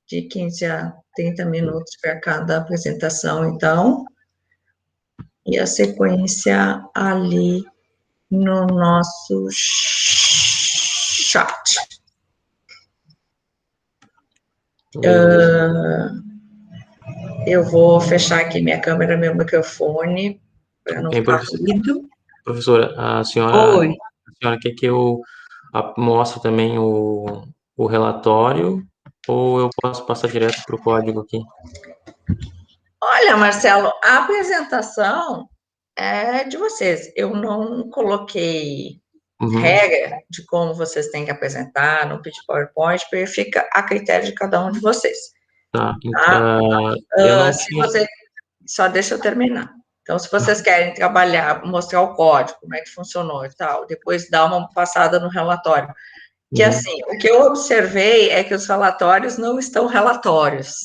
de 15 a 30 minutos para cada apresentação, então, e a sequência ali no nosso chat. Eu vou fechar aqui minha câmera, meu microfone, para não ficar ruído. Professora, a senhora quer que eu mostre também o relatório ou eu posso passar direto para o código aqui? Olha, Marcelo, a apresentação é de vocês. Eu não coloquei regra de como vocês têm que apresentar no pitch PowerPoint, porque fica a critério de cada um de vocês. Tá, eu não tinha... Só deixa eu terminar. Então, se vocês querem trabalhar, mostrar o código, como é que funcionou e tal, depois dar uma passada no relatório. Que, assim, o que eu observei é que os relatórios não estão relatórios,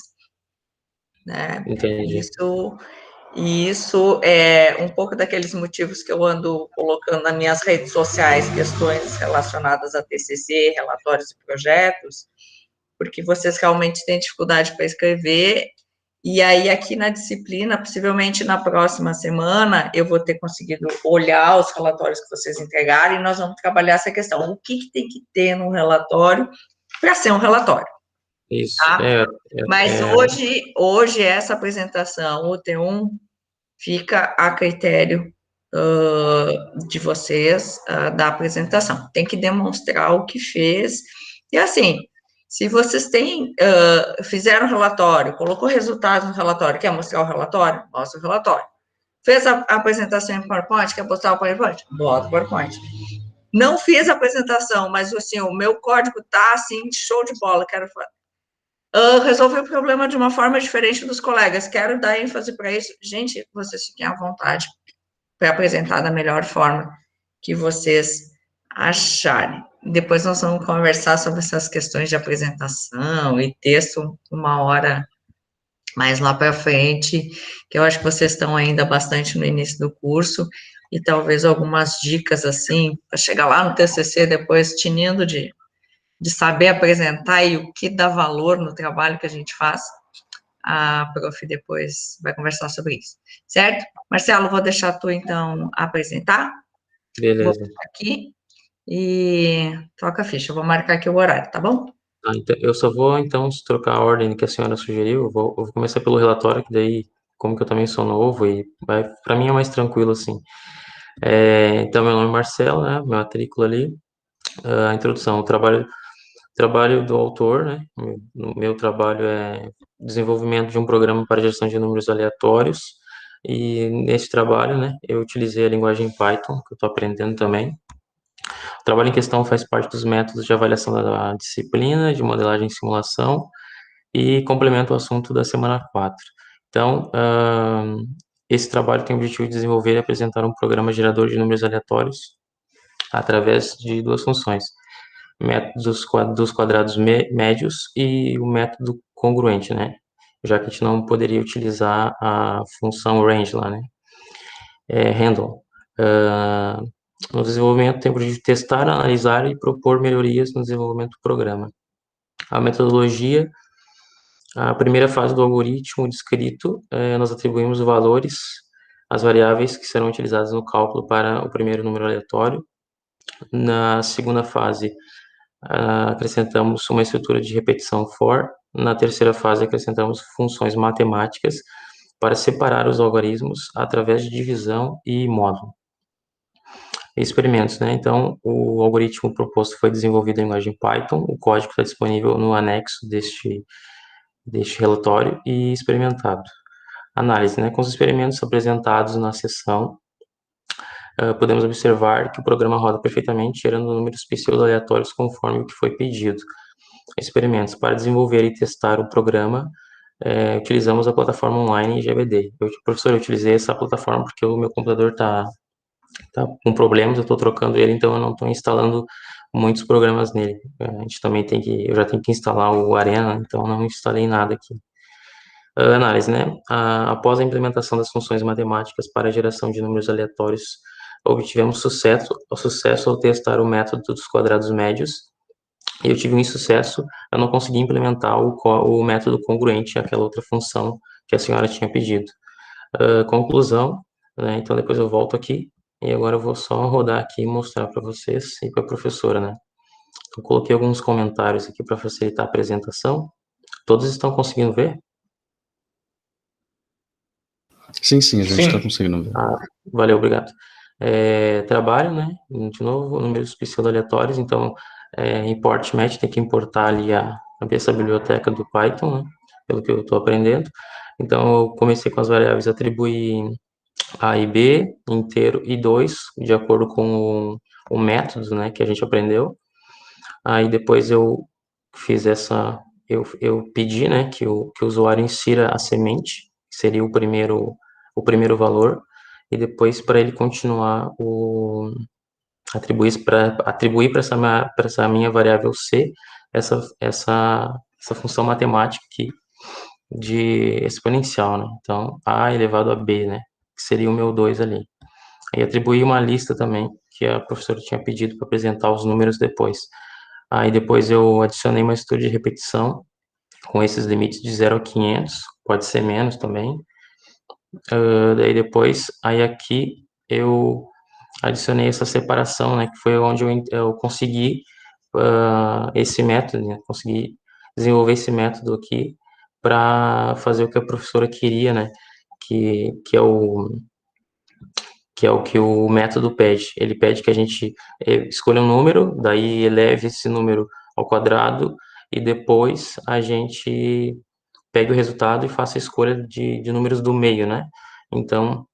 né? Entendi. Isso é um pouco daqueles motivos que eu ando colocando nas minhas redes sociais, questões relacionadas a TCC, relatórios e projetos, porque vocês realmente têm dificuldade para escrever, e aí aqui na disciplina, possivelmente na próxima semana, eu vou ter conseguido olhar os relatórios que vocês entregarem, e nós vamos trabalhar essa questão, o que tem que ter no relatório para ser um relatório. Isso, tá? Mas hoje essa apresentação, o T1, fica a critério de vocês da apresentação. Tem que demonstrar o que fez. E assim, se vocês fizeram relatório, colocou resultados no relatório, quer mostrar o relatório? Mostra o relatório. Fez a apresentação em PowerPoint, quer postar o PowerPoint? Bota o PowerPoint. Não fiz a apresentação, mas assim, o meu código tá assim, show de bola, quero resolver o problema de uma forma diferente dos colegas, quero dar ênfase para isso. Gente, vocês fiquem à vontade para apresentar da melhor forma que vocês acharem. Depois nós vamos conversar sobre essas questões de apresentação e texto uma hora mais lá para frente, que eu acho que vocês estão ainda bastante no início do curso, e talvez algumas dicas, assim, para chegar lá no TCC depois tinindo de saber apresentar e o que dá valor no trabalho que a gente faz, a prof depois vai conversar sobre isso, certo? Marcelo, vou deixar tu, então, apresentar. Beleza. Vou aqui e toca a ficha. Eu vou marcar aqui o horário, tá bom? Então, eu só vou, então, trocar a ordem que a senhora sugeriu. Eu vou começar pelo relatório, que daí, como que eu também sou novo, e para mim é mais tranquilo, assim. Então, meu nome é Marcelo, né? Minha matrícula ali. A introdução, o trabalho do autor, né? O meu trabalho é desenvolvimento de um programa para gestão de números aleatórios. E nesse trabalho, né, eu utilizei a linguagem Python, que eu estou aprendendo também. O trabalho em questão faz parte dos métodos de avaliação da disciplina, de modelagem e simulação, e complementa o assunto da semana 4. Então, esse trabalho tem o objetivo de desenvolver e apresentar um programa gerador de números aleatórios através de duas funções: métodos dos quadrados médios e o método congruente, né? Já que a gente não poderia utilizar a função range lá, né? Handle. No desenvolvimento, tem o objetivo de testar, analisar e propor melhorias no desenvolvimento do programa. A metodologia, a primeira fase do algoritmo descrito, nós atribuímos valores às variáveis que serão utilizadas no cálculo para o primeiro número aleatório. Na segunda fase, acrescentamos uma estrutura de repetição for. Na terceira fase, acrescentamos funções matemáticas para separar os algoritmos através de divisão e módulo. Experimentos, né? Então, o algoritmo proposto foi desenvolvido em linguagem Python, o código está disponível no anexo deste relatório e experimentado. Análise, né? Com os experimentos apresentados na sessão, podemos observar que o programa roda perfeitamente, gerando números pseudo-aleatórios conforme o que foi pedido. Experimentos. Para desenvolver e testar o programa, utilizamos a plataforma online GBD. Professor, eu utilizei essa plataforma porque o meu computador está com problemas, eu estou trocando ele, então eu não estou instalando muitos programas nele. A gente também eu já tenho que instalar o Arena, então não instalei nada aqui. Análise, né? Após a implementação das funções matemáticas para a geração de números aleatórios, obtivemos sucesso ao testar o método dos quadrados médios e eu tive um insucesso, eu não consegui implementar o método congruente àquela outra função que a senhora tinha pedido. Conclusão, né? Então depois eu volto aqui e agora eu vou só rodar aqui e mostrar para vocês e para a professora, né? Eu coloquei alguns comentários aqui para facilitar a apresentação. Todos estão conseguindo ver? Sim, sim, a gente está conseguindo ver. Valeu, obrigado. Trabalho, né? De novo, números pseudo-aleatórios. Então, import match tem que importar ali essa biblioteca do Python, né? Pelo que eu estou aprendendo. Então, eu comecei com as variáveis atribuir A e B, inteiro e 2, de acordo com o método, né, que a gente aprendeu. Aí depois eu fiz eu pedi, né, que o usuário insira a semente, que seria o primeiro valor, e depois para ele continuar atribuir para essa minha variável C essa função matemática aqui de exponencial, né? Então, A elevado a B, né? Que seria o meu 2 ali. E atribuir uma lista também, que a professora tinha pedido para apresentar os números depois. Aí depois eu adicionei uma estrutura de repetição com esses limites de 0 a 500, pode ser menos também. Daí depois, aí aqui eu adicionei essa separação, né, que foi onde eu consegui esse método, né, consegui desenvolver esse método aqui para fazer o que a professora queria, né, que é o que o método pede. Ele pede que a gente escolha um número, daí eleve esse número ao quadrado e depois a gente pegue o resultado e faça a escolha de números do meio, né? Então,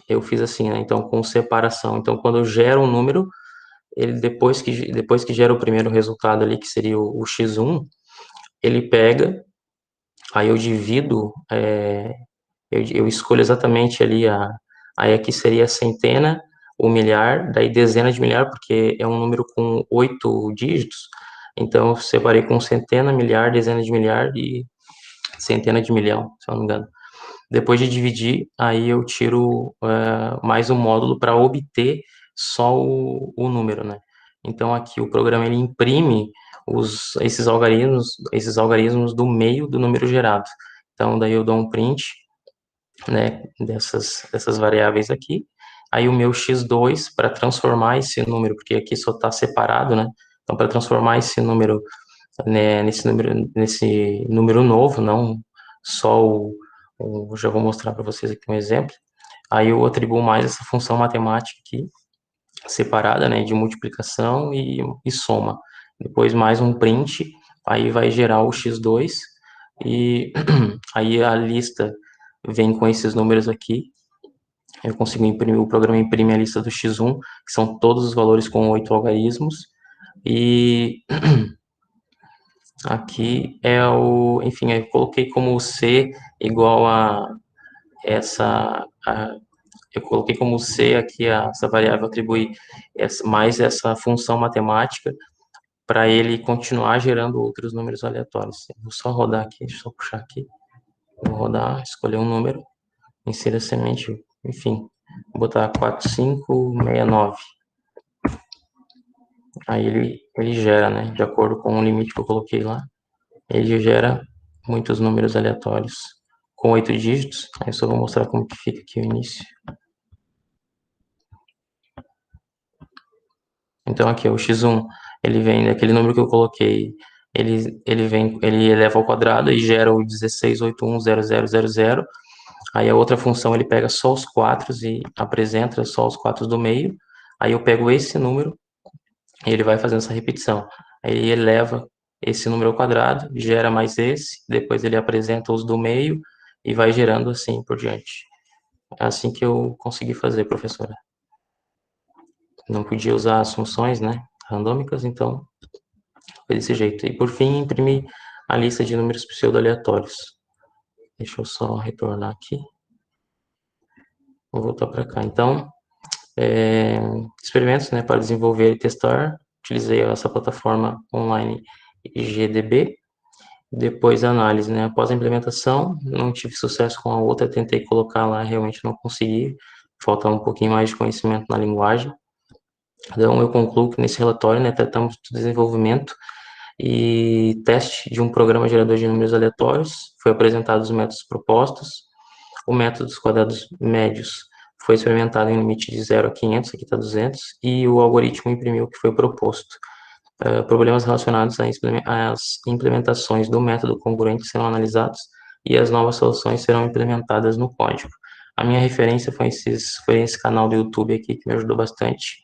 eu fiz assim, né? Então, com separação. Então, quando eu gero um número, ele depois que gera o primeiro resultado ali, que seria o x1, ele pega, aí eu divido, eu escolho exatamente ali aí aqui seria centena, o milhar, daí dezena de milhar, porque é um número com 8 dígitos, então eu separei com centena, milhar, dezena de milhar e centena de milhão, se eu não me engano. Depois de dividir, aí eu tiro mais um módulo para obter só o número, né? Então aqui o programa ele imprime esses algarismos do meio do número gerado. Então daí eu dou um print, né, dessas variáveis aqui. Aí o meu x2 para transformar esse número, porque aqui só está separado, né? Então para transformar esse número, né, nesse número novo, não só já vou mostrar para vocês aqui um exemplo. Aí eu atribuo mais essa função matemática aqui, separada, né, de multiplicação e soma. Depois mais um print, aí vai gerar o x2 e aí a lista vem com esses números aqui. Eu consigo imprimir, o programa imprime a lista do x1, que são todos os valores com 8 algarismos, e aqui enfim, eu coloquei como C igual a essa, eu coloquei como C aqui essa variável atribuir mais essa função matemática para ele continuar gerando outros números aleatórios. Eu vou só rodar aqui, deixa eu só puxar aqui. Vou rodar, escolher um número, inserir a semente, enfim, vou botar 4569. Aí ele gera, né, de acordo com o limite que eu coloquei lá, ele gera muitos números aleatórios com 8 dígitos. Aí eu só vou mostrar como que fica aqui o início. Então aqui o x1, ele vem daquele número que eu coloquei, ele eleva ao quadrado e gera o 16810000. Aí a outra função ele pega só os quatros e apresenta só os quatros do meio. Aí eu pego esse número e ele vai fazendo essa repetição. Aí ele eleva esse número ao quadrado, gera mais esse, depois ele apresenta os do meio e vai gerando assim por diante. É assim que eu consegui fazer, professora. Não podia usar as funções, né, randômicas, então foi desse jeito. E por fim, imprimi a lista de números pseudo-aleatórios. Deixa eu só retornar aqui. Vou voltar para cá. Então, experimentos, né, para desenvolver e testar. Utilizei essa plataforma online GDB. Depois a análise, né, após a implementação, não tive sucesso com a outra, tentei colocar lá, realmente não consegui. Falta um pouquinho mais de conhecimento na linguagem. Então, eu concluo que nesse relatório, né, tratamos do desenvolvimento e teste de um programa gerador de números aleatórios. Foi apresentado os métodos propostos. O método dos quadrados médios foi experimentado em limite de 0 a 500, aqui está 200, e o algoritmo imprimiu o que foi proposto. Problemas relacionados às implementações do método congruente serão analisados e as novas soluções serão implementadas no código. A minha referência foi esse canal do YouTube aqui, que me ajudou bastante.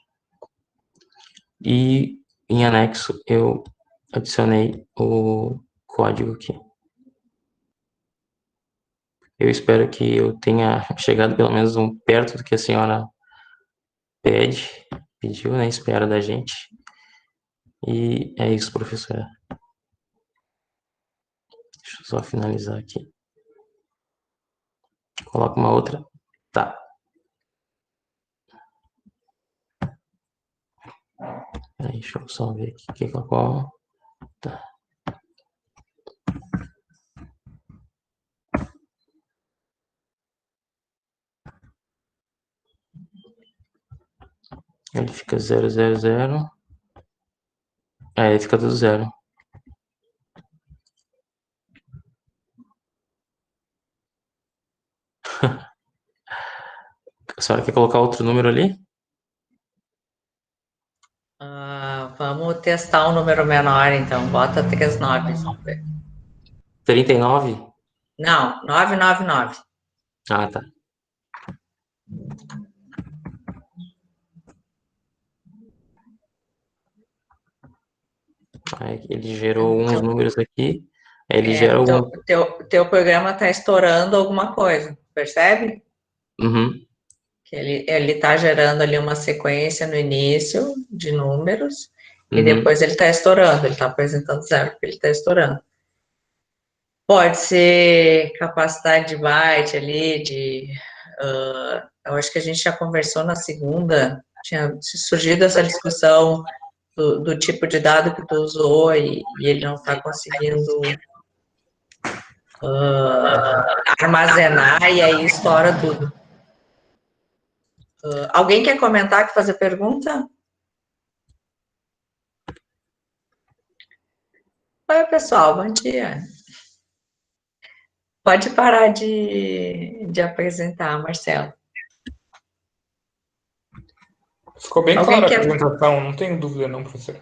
E, em anexo, eu adicionei o código aqui. Eu espero que eu tenha chegado pelo menos perto do que a senhora pediu, né? Espera da gente. E é isso, professora. Deixa eu só finalizar aqui. Coloca uma outra. Tá. Peraí, deixa eu só ver aqui o que colocou. Tá. Ele fica 0, 0, 0. Ele fica do 0. A senhora quer colocar outro número ali? Vamos testar um número menor, então. Bota 39. 39? Não, 999. Ah, tá. Aí ele gerou uns números aqui. Ele gera algum... Teu programa está estourando alguma coisa, percebe? Uhum. Que ele está gerando ali uma sequência no início de números e depois ele está estourando, ele está apresentando 0, porque ele está estourando. Pode ser capacidade de byte ali, eu acho que a gente já conversou na segunda, tinha surgido essa discussão do tipo de dado que tu usou e ele não está conseguindo armazenar e aí estoura tudo. Alguém quer comentar, quer fazer pergunta? Oi, pessoal, bom dia. Pode parar de apresentar, Marcelo. Ficou bem clara a apresentação, não tenho dúvida não, professora.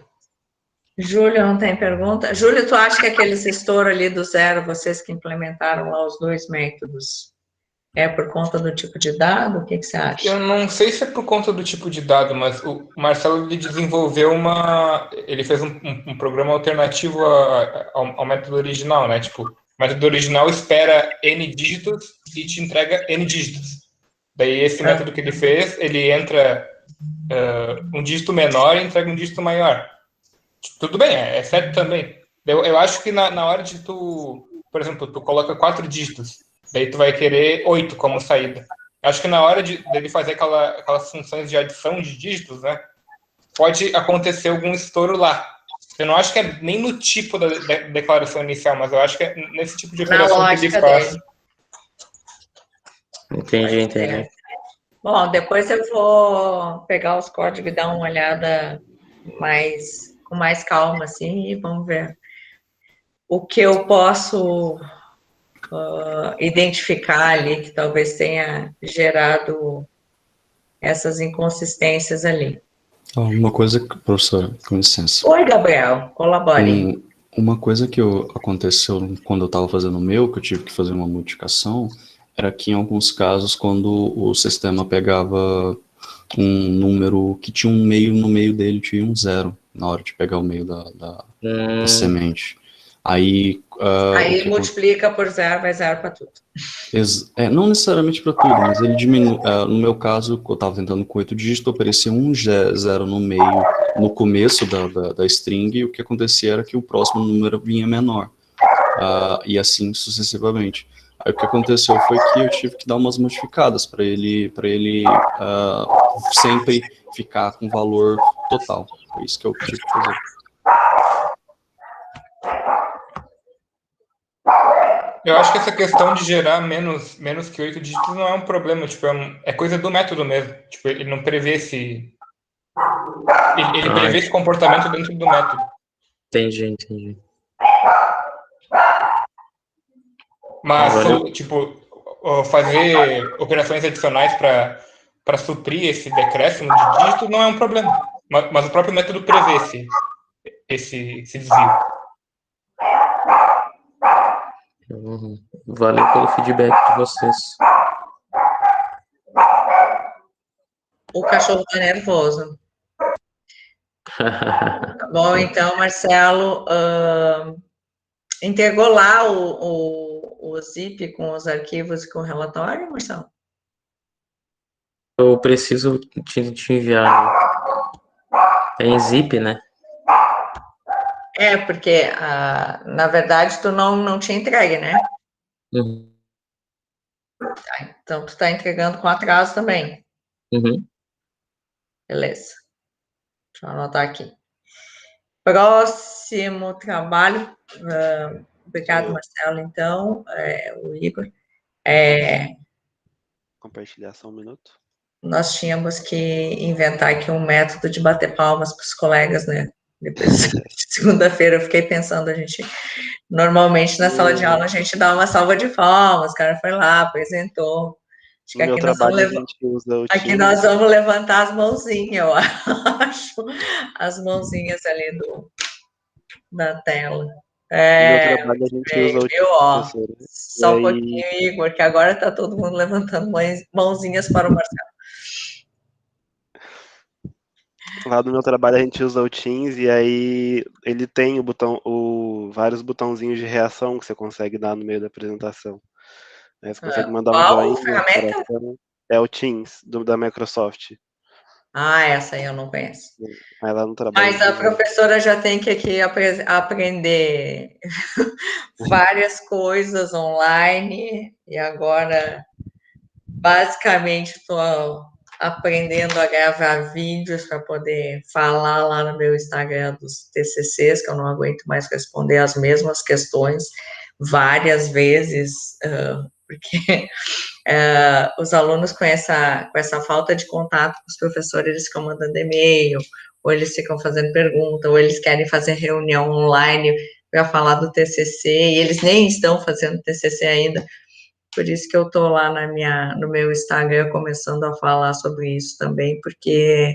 Júlio, não tem pergunta? Júlio, tu acha que aquele estouro ali do 0, vocês que implementaram lá os 2 métodos, é por conta do tipo de dado? O que você acha? Eu não sei se é por conta do tipo de dado, mas o Marcelo ele desenvolveu ele fez um programa alternativo ao método original, né? Tipo, o método original espera N dígitos e te entrega N dígitos. Daí esse método que ele fez, ele entra um dígito menor e entrega um dígito maior. Tudo bem, é certo também. Eu acho que na hora de por exemplo, tu coloca 4 dígitos, daí tu vai querer 8 como saída. Acho que na hora dele fazer aquelas funções de adição de dígitos, né, pode acontecer algum estouro lá. Eu não acho que é nem no tipo da declaração inicial, mas eu acho que é nesse tipo de operação que ele faz. Entendi. Bom, depois eu vou pegar os códigos e dar uma olhada com mais calma, assim, e vamos ver o que eu posso identificar ali, que talvez tenha gerado essas inconsistências ali. Uma coisa, professora, com licença. Oi, Gabriel, colabore. Uma coisa que aconteceu quando eu estava fazendo o meu, que eu tive que fazer uma modificação, era que em alguns casos, quando o sistema pegava um número que tinha um meio no meio dele, tinha um 0 na hora de pegar o meio da semente. Aí multiplica por 0, vai 0 para tudo. Não necessariamente para tudo, mas ele diminui. No meu caso, eu estava tentando com 8 dígitos, aparecia um 0 no meio, no começo da string, e o que acontecia era que o próximo número vinha menor. E assim sucessivamente. Aí o que aconteceu foi que eu tive que dar umas modificadas para ele sempre ficar com valor total. Foi isso que eu tive que fazer. Eu acho que essa questão de gerar menos que 8 dígitos não é um problema, tipo, é coisa do método mesmo. Tipo, ele não prevê ele prevê esse comportamento dentro do método. Entendi. Mas, Valeu. tipo, fazer operações adicionais para suprir esse decréscimo de dígito não é um problema. Mas o próprio método prevê esse desvio. Valeu pelo feedback de vocês. O cachorro tá nervoso. Tá bom, então, Marcelo, entregou lá o zip com os arquivos e com o relatório, Marcelo? Eu preciso te enviar. É em zip, né? É, porque, na verdade, tu não tinha entregue, né? Uhum. Então, tu tá entregando com atraso também. Uhum. Beleza. Deixa eu anotar aqui. Próximo trabalho. Obrigado, Marcelo. Então, o Igor. Compartilhar só um minuto. Nós tínhamos que inventar aqui um método de bater palmas para os colegas, né? Depois de segunda-feira eu fiquei pensando, normalmente na sala de aula a gente dá uma salva de palmas, o cara foi lá, apresentou. Acho que No meu trabalho a gente usa o aqui Teams. nós vamos levantar as mãozinhas, eu acho, as mãozinhas ali da tela. No meu trabalho a gente usa o Teams, professora. Só um pouquinho, Igor, que agora está todo mundo levantando mãozinhas para o Marcelo. Lá no meu trabalho a gente usa o Teams e aí ele tem vários botãozinhos de reação que você consegue dar no meio da apresentação. Aí você consegue mandar um Qual joinha, ferramenta? coração. É o Teams, da Microsoft. Essa aí eu não conheço. Aí lá no trabalho Mas a professora já tem que aqui aprender várias coisas online e agora, basicamente, estou aprendendo a gravar vídeos para poder falar lá no meu Instagram dos TCCs, que eu não aguento mais responder as mesmas questões várias vezes, porque os alunos com essa falta de contato com os professores, eles ficam mandando e-mail, ou eles ficam fazendo pergunta, ou eles querem fazer reunião online para falar do TCC, e eles nem estão fazendo TCC ainda. Por isso que eu estou lá no meu Instagram começando a falar sobre isso também, porque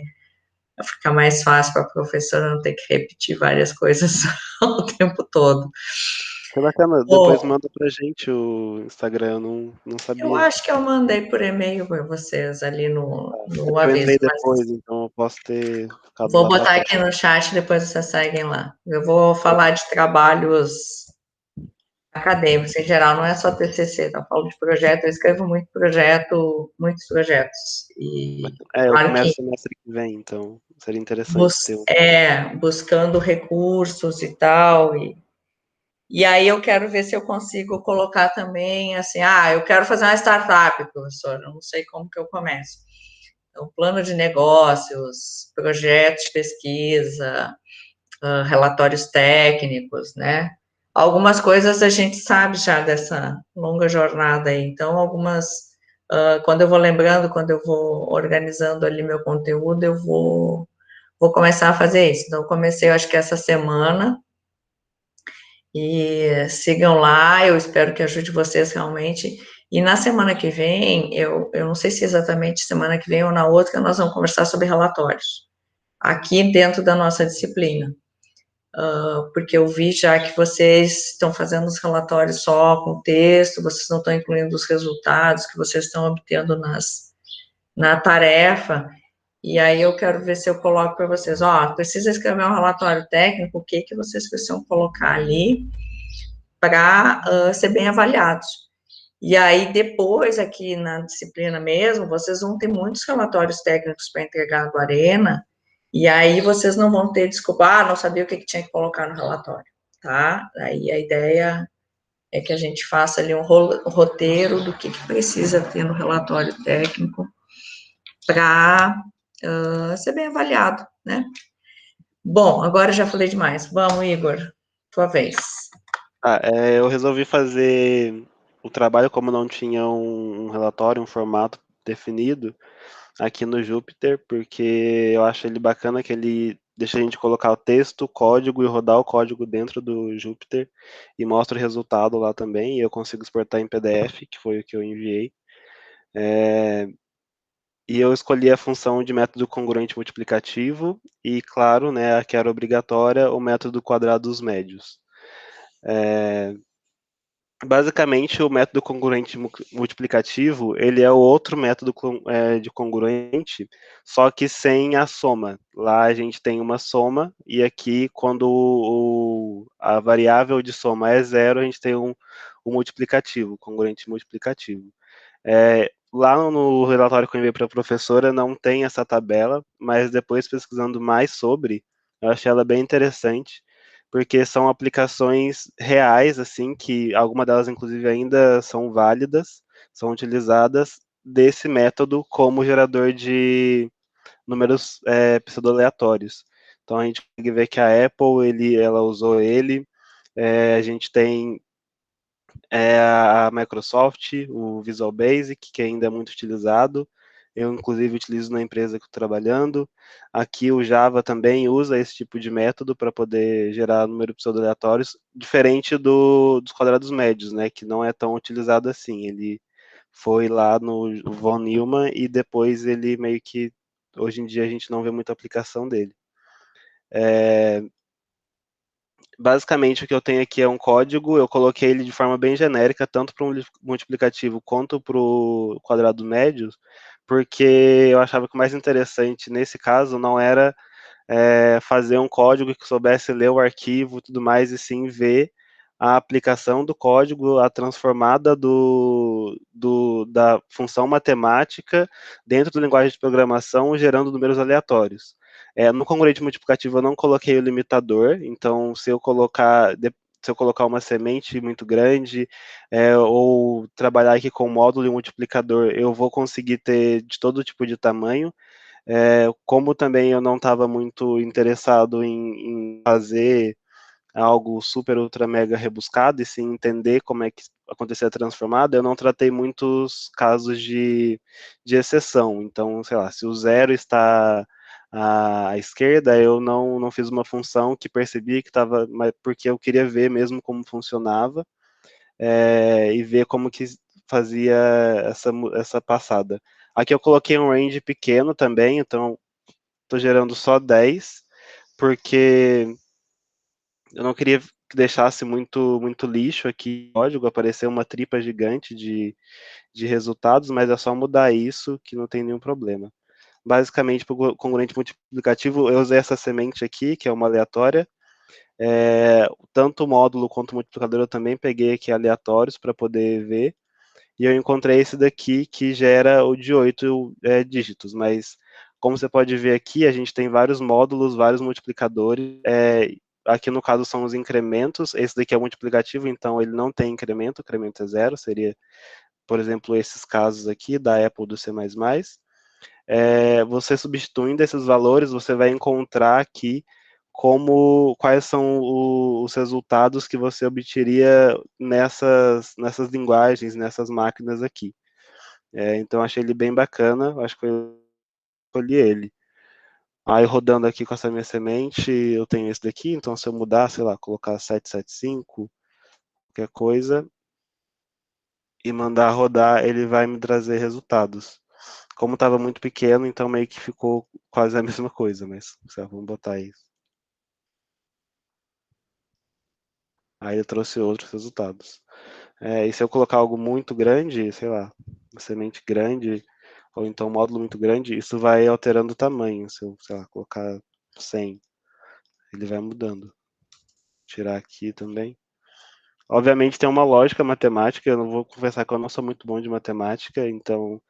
fica mais fácil para a professora não ter que repetir várias coisas o tempo todo. Que bacana, depois manda pra gente o Instagram, eu não sabia. Eu acho que eu mandei por e-mail para vocês ali no Eu aviso. entrei depois, então eu posso ter ficado Vou lá pra botar trás. aqui no chat, depois vocês seguem lá. Eu vou falar de trabalhos acadêmicos em geral, não é só TCC, tá? Eu falo de projeto, eu escrevo muitos projetos. E Eu claro começo que semestre que vem, então seria interessante ter buscando recursos e tal, e aí eu quero ver se eu consigo colocar também, assim, eu quero fazer uma startup, professor, eu não sei como que eu começo. Então, plano de negócios, projetos de pesquisa, relatórios técnicos, né? Algumas coisas a gente sabe já dessa longa jornada aí, então quando eu vou lembrando, quando eu vou organizando ali meu conteúdo, eu vou começar a fazer isso. Então, eu comecei, eu acho que essa semana, e sigam lá, eu espero que ajude vocês realmente. E na semana que vem, eu não sei se exatamente semana que vem ou na outra, nós vamos conversar sobre relatórios, aqui dentro da nossa disciplina. Porque eu vi já que vocês estão fazendo os relatórios só com texto, vocês não estão incluindo os resultados que vocês estão obtendo na tarefa, e aí eu quero ver se eu coloco para vocês, precisa escrever um relatório técnico, o que vocês precisam colocar ali para ser bem avaliados. E aí, depois, aqui na disciplina mesmo, vocês vão ter muitos relatórios técnicos para entregar do Arena, e aí vocês não vão ter desculpa, não sabia o que tinha que colocar no relatório, tá? Aí a ideia é que a gente faça ali um roteiro do que precisa ter no relatório técnico para ser bem avaliado, né? Bom, agora já falei demais. Vamos, Igor, tua vez. Eu resolvi fazer o trabalho como não tinha um relatório, um formato definido aqui no Jupyter, porque eu acho ele bacana que ele deixa a gente colocar o texto, o código e rodar o código dentro do Jupyter e mostra o resultado lá também, e eu consigo exportar em PDF, que foi o que eu enviei. E eu escolhi a função de método congruente multiplicativo e, claro, né, a que era obrigatória, o método quadrados médios. Basicamente, o método congruente multiplicativo, ele é o outro método de congruente, só que sem a soma. Lá a gente tem uma soma, e aqui, quando a variável de soma é zero, a gente tem um multiplicativo, congruente multiplicativo. Lá no relatório que eu enviei para a professora não tem essa tabela, mas depois pesquisando mais sobre, eu achei ela bem interessante, porque são aplicações reais, assim, que algumas delas, inclusive, ainda são válidas, são utilizadas desse método como gerador de números pseudo-aleatórios. Então, a gente consegue ver que a Apple, ela usou ele, a gente tem a Microsoft, o Visual Basic, que ainda é muito utilizado. Eu, inclusive, utilizo na empresa que estou trabalhando. Aqui o Java também usa esse tipo de método para poder gerar números pseudo-aleatórios, diferente dos quadrados médios, né, que não é tão utilizado assim. Ele foi lá no von Neumann e depois ele meio que, hoje em dia, a gente não vê muita aplicação dele. Basicamente, o que eu tenho aqui é um código, eu coloquei ele de forma bem genérica, tanto para um multiplicativo quanto para o quadrado médio, porque eu achava que o mais interessante nesse caso não era fazer um código que soubesse ler o arquivo e tudo mais, e sim ver a aplicação do código, a transformada da função matemática dentro da linguagem de programação, gerando números aleatórios. No congruente multiplicativo eu não coloquei o limitador, então se eu colocar uma semente muito grande, ou trabalhar aqui com módulo e multiplicador, eu vou conseguir ter de todo tipo de tamanho. Como também eu não estava muito interessado em fazer algo super, ultra, mega rebuscado, e sim entender como é que acontecia a transformada, eu não tratei muitos casos de exceção. Então, sei lá, se o zero está à esquerda, eu não fiz uma função que percebia que estava, porque eu queria ver mesmo como funcionava, e ver como que fazia essa passada. Aqui eu coloquei um range pequeno também, então estou gerando só 10, porque eu não queria que deixasse muito lixo aqui no código, aparecer uma tripa gigante de resultados, mas é só mudar isso que não tem nenhum problema. Basicamente, para o congruente multiplicativo, eu usei essa semente aqui, que é uma aleatória. Tanto o módulo quanto o multiplicador eu também peguei aqui aleatórios para poder ver. E eu encontrei esse daqui que gera o de 8 dígitos, mas como você pode ver aqui, a gente tem vários módulos, vários multiplicadores. Aqui no caso são os incrementos, esse daqui é o multiplicativo, então ele não tem incremento, o incremento é zero, seria, por exemplo, esses casos aqui da Apple do C++. Você substituindo esses valores, você vai encontrar aqui quais são os resultados que você obteria nessas linguagens, nessas máquinas aqui. Então, achei ele bem bacana, acho que eu escolhi ele. Aí, rodando aqui com essa minha semente, eu tenho esse daqui, então se eu mudar, sei lá, colocar 775, qualquer coisa, e mandar rodar, ele vai me trazer resultados. Como estava muito pequeno, então meio que ficou quase a mesma coisa, mas vamos botar isso. Aí ele trouxe outros resultados. E se eu colocar algo muito grande, sei lá, uma semente grande, ou então um módulo muito grande, isso vai alterando o tamanho. Se eu, sei lá, colocar 100, ele vai mudando. Tirar aqui também. Obviamente tem uma lógica matemática, eu não vou confessar que eu não sou muito bom de matemática, então...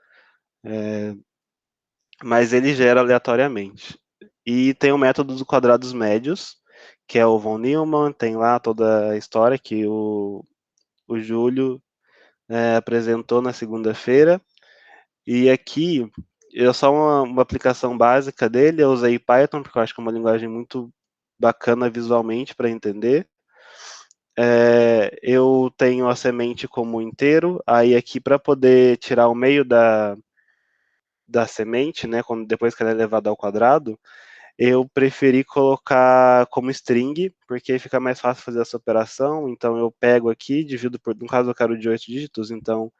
mas ele gera aleatoriamente. E tem o método dos quadrados médios, que é o von Neumann, tem lá toda a história que o Júlio apresentou na segunda-feira. E aqui, só uma aplicação básica dele, eu usei Python, porque eu acho que é uma linguagem muito bacana visualmente para entender. Eu tenho a semente como inteiro, aí aqui para poder tirar o meio da semente, né, depois que ela é levada ao quadrado, eu preferi colocar como string, porque fica mais fácil fazer essa operação. Então, eu pego aqui, divido por... No caso, eu quero de 8 dígitos, então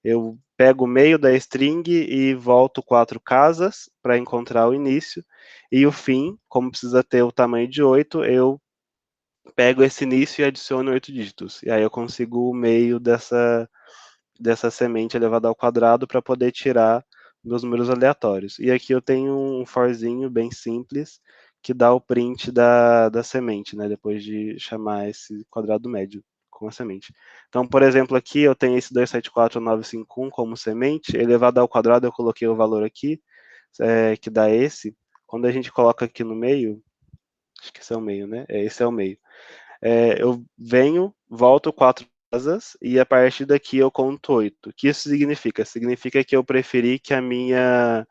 eu pego o meio da string e volto 4 casas para encontrar o início. E o fim, como precisa ter o tamanho de 8, eu pego esse início e adiciono 8 dígitos. E aí eu consigo o meio dessa semente elevada ao quadrado para poder tirar meus números aleatórios. E aqui eu tenho um forzinho bem simples que dá o print da semente, né? Depois de chamar esse quadrado médio com a semente. Então, por exemplo, aqui eu tenho esse 274951 como semente, elevado ao quadrado eu coloquei o valor aqui, que dá esse. Quando a gente coloca aqui no meio, acho que esse é o meio, né? Esse é o meio. Eu venho, volto 4 casas e a partir daqui eu conto 8. O que isso significa? Significa que eu preferi que a minha...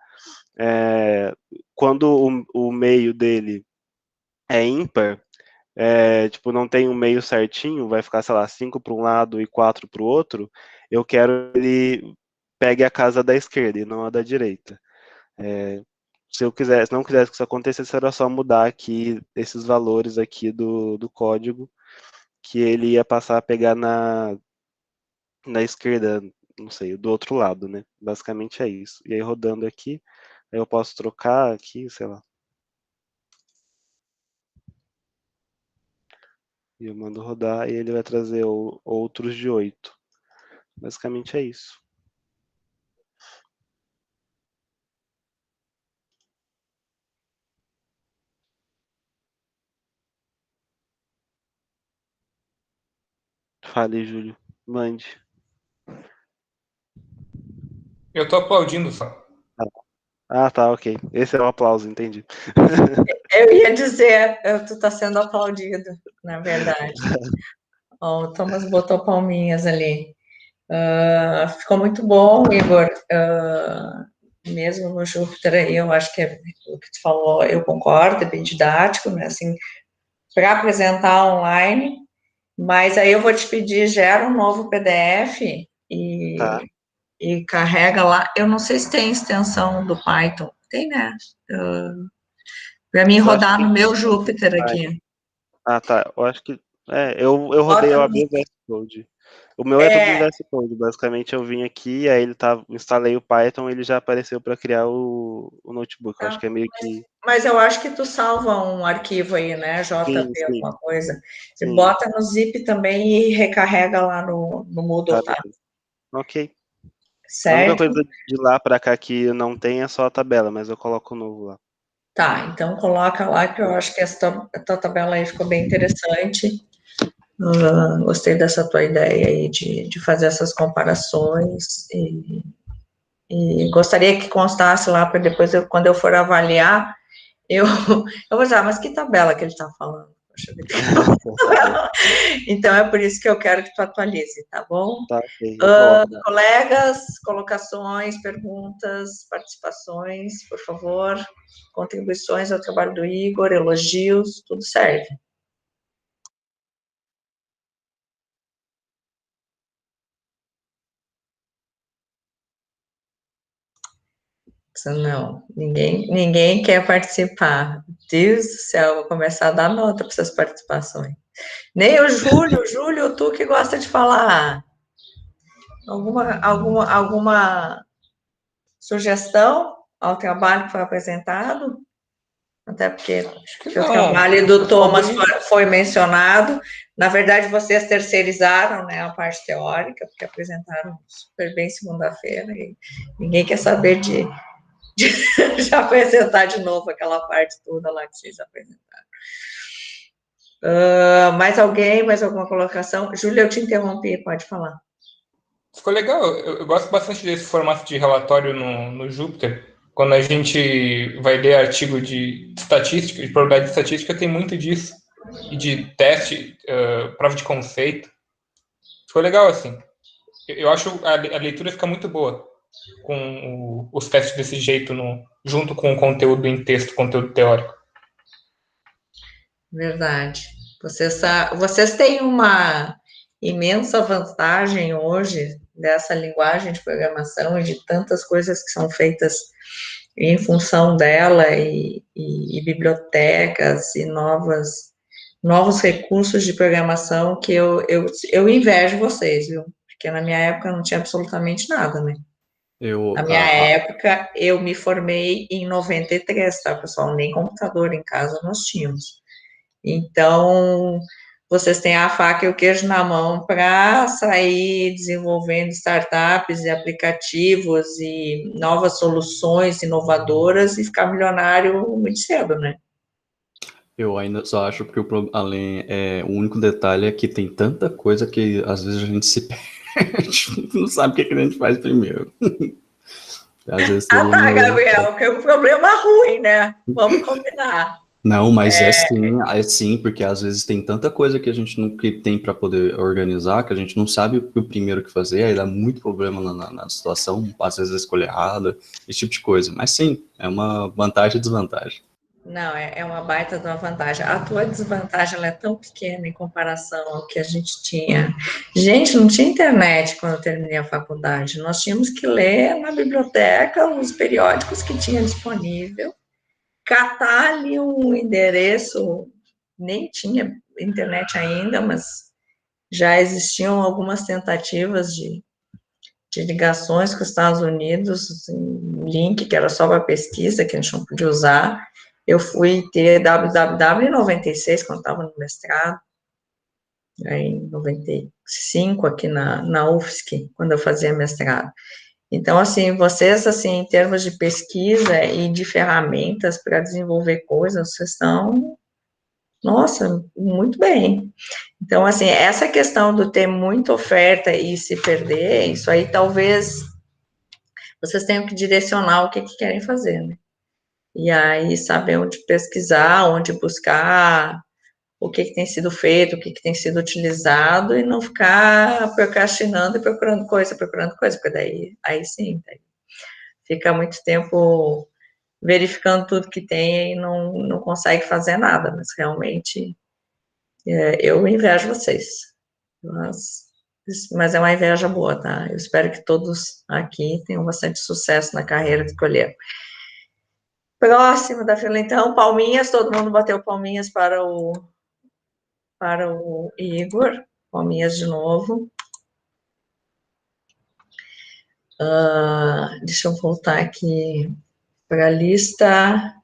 quando o meio dele é ímpar, tipo, não tem um meio certinho, vai ficar, sei lá, 5 para um lado e 4 para o outro, eu quero que ele pegue a casa da esquerda e não a da direita. Se não quisesse que isso acontecesse, era só mudar aqui esses valores aqui do código, que ele ia passar a pegar na esquerda, não sei, do outro lado, né? Basicamente é isso. E aí rodando aqui, aí eu posso trocar aqui, sei lá. E eu mando rodar e ele vai trazer outros de 8. Basicamente é isso. Fale, Júlio. Mande. Eu tô aplaudindo só. Ah, tá, ok. Esse é o aplauso, entendi. Eu ia dizer, tu está sendo aplaudido, na verdade. O Thomas botou palminhas ali. Ficou muito bom, Igor. Mesmo no Júpiter aí, eu acho que é o que tu falou, eu concordo, é bem didático, né? Assim, para apresentar online, mas aí eu vou te pedir, gera um novo PDF Tá. e carrega lá. Eu não sei se tem extensão do Python. Tem, né? Para mim Eu acho rodar que... no meu Júpiter aqui. Ah, tá. Eu acho que... eu rodei, eu Bota abri o VS Code. O meu é tudo no VS Code. Basicamente, eu vim aqui, aí instalei o Python, ele já apareceu para criar o notebook. Eu acho que é meio que... Mas eu acho que tu salva um arquivo aí, né? JP, Sim, sim, alguma coisa. Você sim. bota no zip também e recarrega lá no Tá, Moodle, tá? beleza. Ok. A única Certo? coisa de lá para cá que não tem é só a tabela, mas eu coloco o novo lá. Tá, então coloca lá que eu acho que a tua tabela aí ficou bem interessante. Gostei dessa tua ideia aí de fazer essas comparações e gostaria que constasse lá para depois, quando eu for avaliar, eu vou usar, mas que tabela que ele está falando? Poxa vida. Então é por isso que eu quero que tu atualize, tá bom? Tá, ok. Eu coloco lá. Colegas, colocações, perguntas, participações, por favor, contribuições ao trabalho do Igor, elogios, tudo serve. Não, ninguém quer participar. Deus do céu, vou começar a dar nota para essas participações. Nem o Júlio, tu que gosta de falar. Alguma sugestão ao trabalho que foi apresentado? Até porque o trabalho do Thomas foi mencionado. Na verdade, vocês terceirizaram, né, a parte teórica, porque apresentaram super bem segunda-feira, e ninguém quer saber de apresentar de novo aquela parte toda lá que vocês apresentaram. Mais alguém? Mais alguma colocação? Júlia, eu te interrompi, pode falar. Ficou legal. Eu gosto bastante desse formato de relatório no Jupyter. Quando a gente vai ler artigo de estatística, de probabilidade de estatística, tem muito disso. E de teste, prova de conceito. Ficou legal, assim. Eu acho a leitura fica muito boa com os testes desse jeito, junto com o conteúdo em texto, conteúdo teórico. Verdade. Vocês têm uma imensa vantagem hoje dessa linguagem de programação e de tantas coisas que são feitas em função dela e bibliotecas e novos recursos de programação que eu invejo vocês, viu? Porque na minha época não tinha absolutamente nada, né? Na minha época, eu me formei em 93, tá, pessoal? Nem computador em casa nós tínhamos. Então, vocês têm a faca e o queijo na mão para sair desenvolvendo startups e aplicativos e novas soluções inovadoras e ficar milionário muito cedo, né? Eu ainda só acho que o único detalhe é que tem tanta coisa que às vezes a gente se perde, não sabe o que a gente faz primeiro. Às vezes Ah, seria tá, melhor. Gabriel, que é um problema ruim, né? Vamos combinar. Não, mas é sim, porque às vezes tem tanta coisa que a gente não que tem para poder organizar que a gente não sabe o primeiro que fazer, aí dá muito problema na situação, às vezes a escolha errada, esse tipo de coisa. Mas sim, é uma vantagem e desvantagem. Não, é uma baita de uma vantagem. A tua desvantagem ela é tão pequena em comparação ao que a gente tinha. Gente, não tinha internet quando eu terminei a faculdade. Nós tínhamos que ler na biblioteca os periódicos que tinha disponível, catar ali um endereço, nem tinha internet ainda, mas já existiam algumas tentativas de ligações com os Estados Unidos, um link que era só para pesquisa, que a gente não podia usar. Eu fui ter www em 96, quando estava no mestrado, em 95, aqui na UFSC, quando eu fazia mestrado. Então, assim, vocês, assim, em termos de pesquisa e de ferramentas para desenvolver coisas, vocês estão, nossa, muito bem. Então, assim, essa questão do ter muita oferta e se perder, isso aí talvez vocês tenham que direcionar o que querem fazer, né? E aí saber onde pesquisar, onde buscar, o que tem sido feito, o que tem sido utilizado, e não ficar procrastinando e procurando coisa, porque aí sim, daí fica muito tempo verificando tudo que tem e não consegue fazer nada, mas realmente eu invejo vocês. Mas é uma inveja boa, tá? Eu espero que todos aqui tenham bastante sucesso na carreira que escolheram. Próximo da fila, então, palminhas, todo mundo bateu palminhas para o Igor, palminhas de novo. Deixa eu voltar aqui para a lista.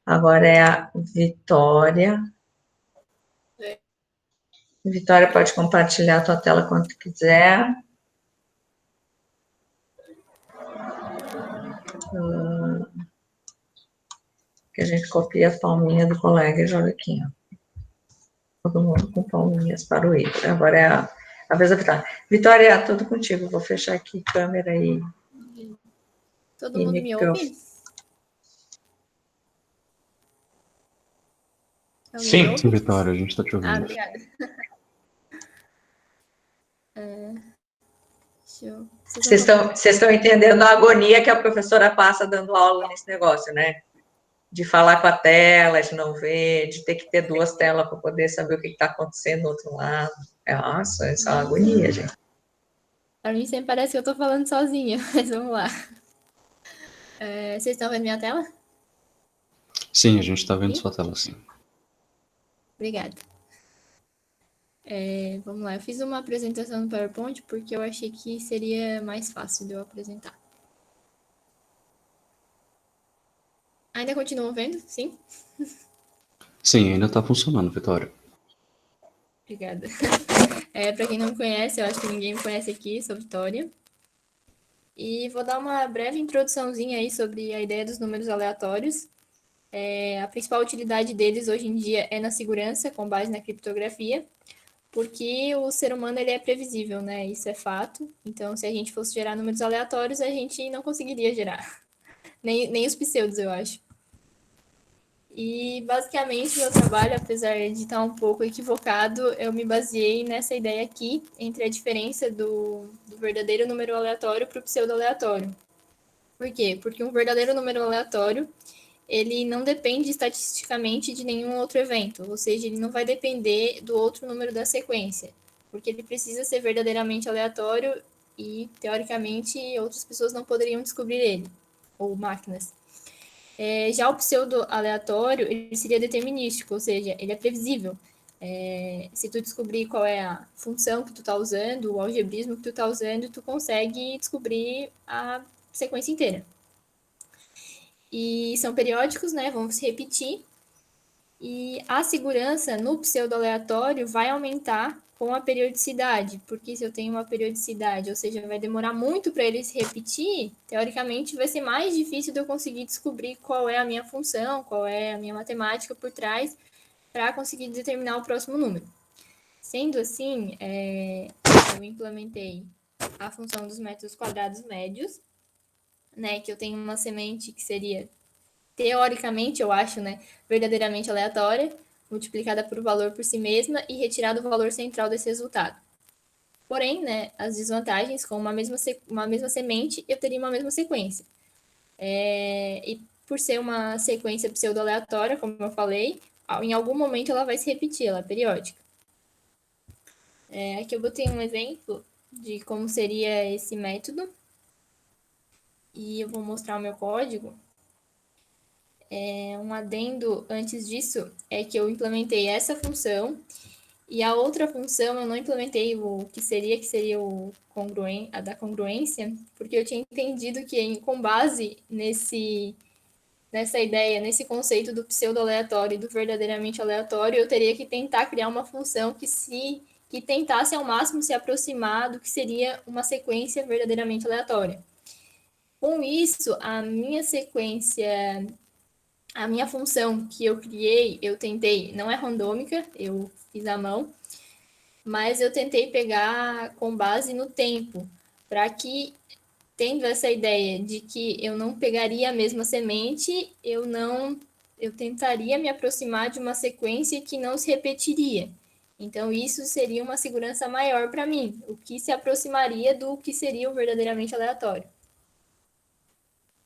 Agora é a Vitória. Vitória, pode compartilhar a tua tela quando quiser. Que a gente copia a palminha do colega e joga aqui, ó. Todo mundo com palminhas para o Igor. Agora é a vez da Vitória. Vitória, tudo contigo. Vou fechar aqui câmera e todo mundo me ouve? Sim. Sim, Vitória, a gente está te ouvindo. Obrigada. Vocês estão entendendo a agonia que a professora passa dando aula nesse negócio, né? De falar com a tela, de não ver, de ter que ter duas telas para poder saber o que está acontecendo do outro lado. Nossa, isso é uma agonia, gente. Para mim sempre parece que eu estou falando sozinha, mas vamos lá. Vocês estão vendo minha tela? Sim, a gente está vendo sua tela, sim. Obrigada. Vamos lá, eu fiz uma apresentação no PowerPoint porque eu achei que seria mais fácil de eu apresentar. Ainda continuam vendo? Sim? Sim, ainda está funcionando, Vitória. Obrigada. Para quem não me conhece, eu acho que ninguém me conhece aqui, sou Vitória. E vou dar uma breve introduçãozinha aí sobre a ideia dos números aleatórios. A principal utilidade deles hoje em dia é na segurança, com base na criptografia, porque o ser humano ele é previsível, né? Isso é fato. Então, se a gente fosse gerar números aleatórios, a gente não conseguiria gerar. Nem os pseudos, eu acho. E, basicamente, meu trabalho, apesar de estar um pouco equivocado, eu me baseei nessa ideia aqui, entre a diferença do verdadeiro número aleatório para o pseudo-aleatório. Por quê? Porque um verdadeiro número aleatório, ele não depende estatisticamente de nenhum outro evento, ou seja, ele não vai depender do outro número da sequência, porque ele precisa ser verdadeiramente aleatório e, teoricamente, outras pessoas não poderiam descobrir ele, ou máquinas. Já o pseudo-aleatório, ele seria determinístico, ou seja, ele é previsível. Se tu descobrir qual é a função que tu está usando, o algebrismo que tu está usando, tu consegue descobrir a sequência inteira. E são periódicos, né? Vão se repetir. E a segurança no pseudo-aleatório vai aumentar com a periodicidade, porque se eu tenho uma periodicidade, ou seja, vai demorar muito para ele se repetir, teoricamente vai ser mais difícil de eu conseguir descobrir qual é a minha função, qual é a minha matemática por trás, para conseguir determinar o próximo número. Sendo assim, eu implementei a função dos métodos quadrados médios, né, que eu tenho uma semente que seria, teoricamente, eu acho, né, verdadeiramente aleatória, multiplicada por valor por si mesma e retirado o valor central desse resultado. Porém, né, as desvantagens, com uma mesma semente, eu teria uma mesma sequência. E por ser uma sequência pseudo-aleatória, como eu falei, em algum momento ela vai se repetir, ela é periódica. Aqui eu botei um exemplo de como seria esse método. E eu vou mostrar o meu código. Um adendo antes disso é que eu implementei essa função e a outra função eu não implementei o que seria a da congruência, porque eu tinha entendido que com base nessa ideia, nesse conceito do pseudo-aleatório e do verdadeiramente aleatório, eu teria que tentar criar uma função que tentasse ao máximo se aproximar do que seria uma sequência verdadeiramente aleatória. Com isso, a minha função que eu criei, eu tentei, não é randômica, eu fiz à mão, mas eu tentei pegar com base no tempo, para que, tendo essa ideia de que eu não pegaria a mesma semente, eu tentaria me aproximar de uma sequência que não se repetiria. Então, isso seria uma segurança maior para mim, o que se aproximaria do que seria o verdadeiramente aleatório.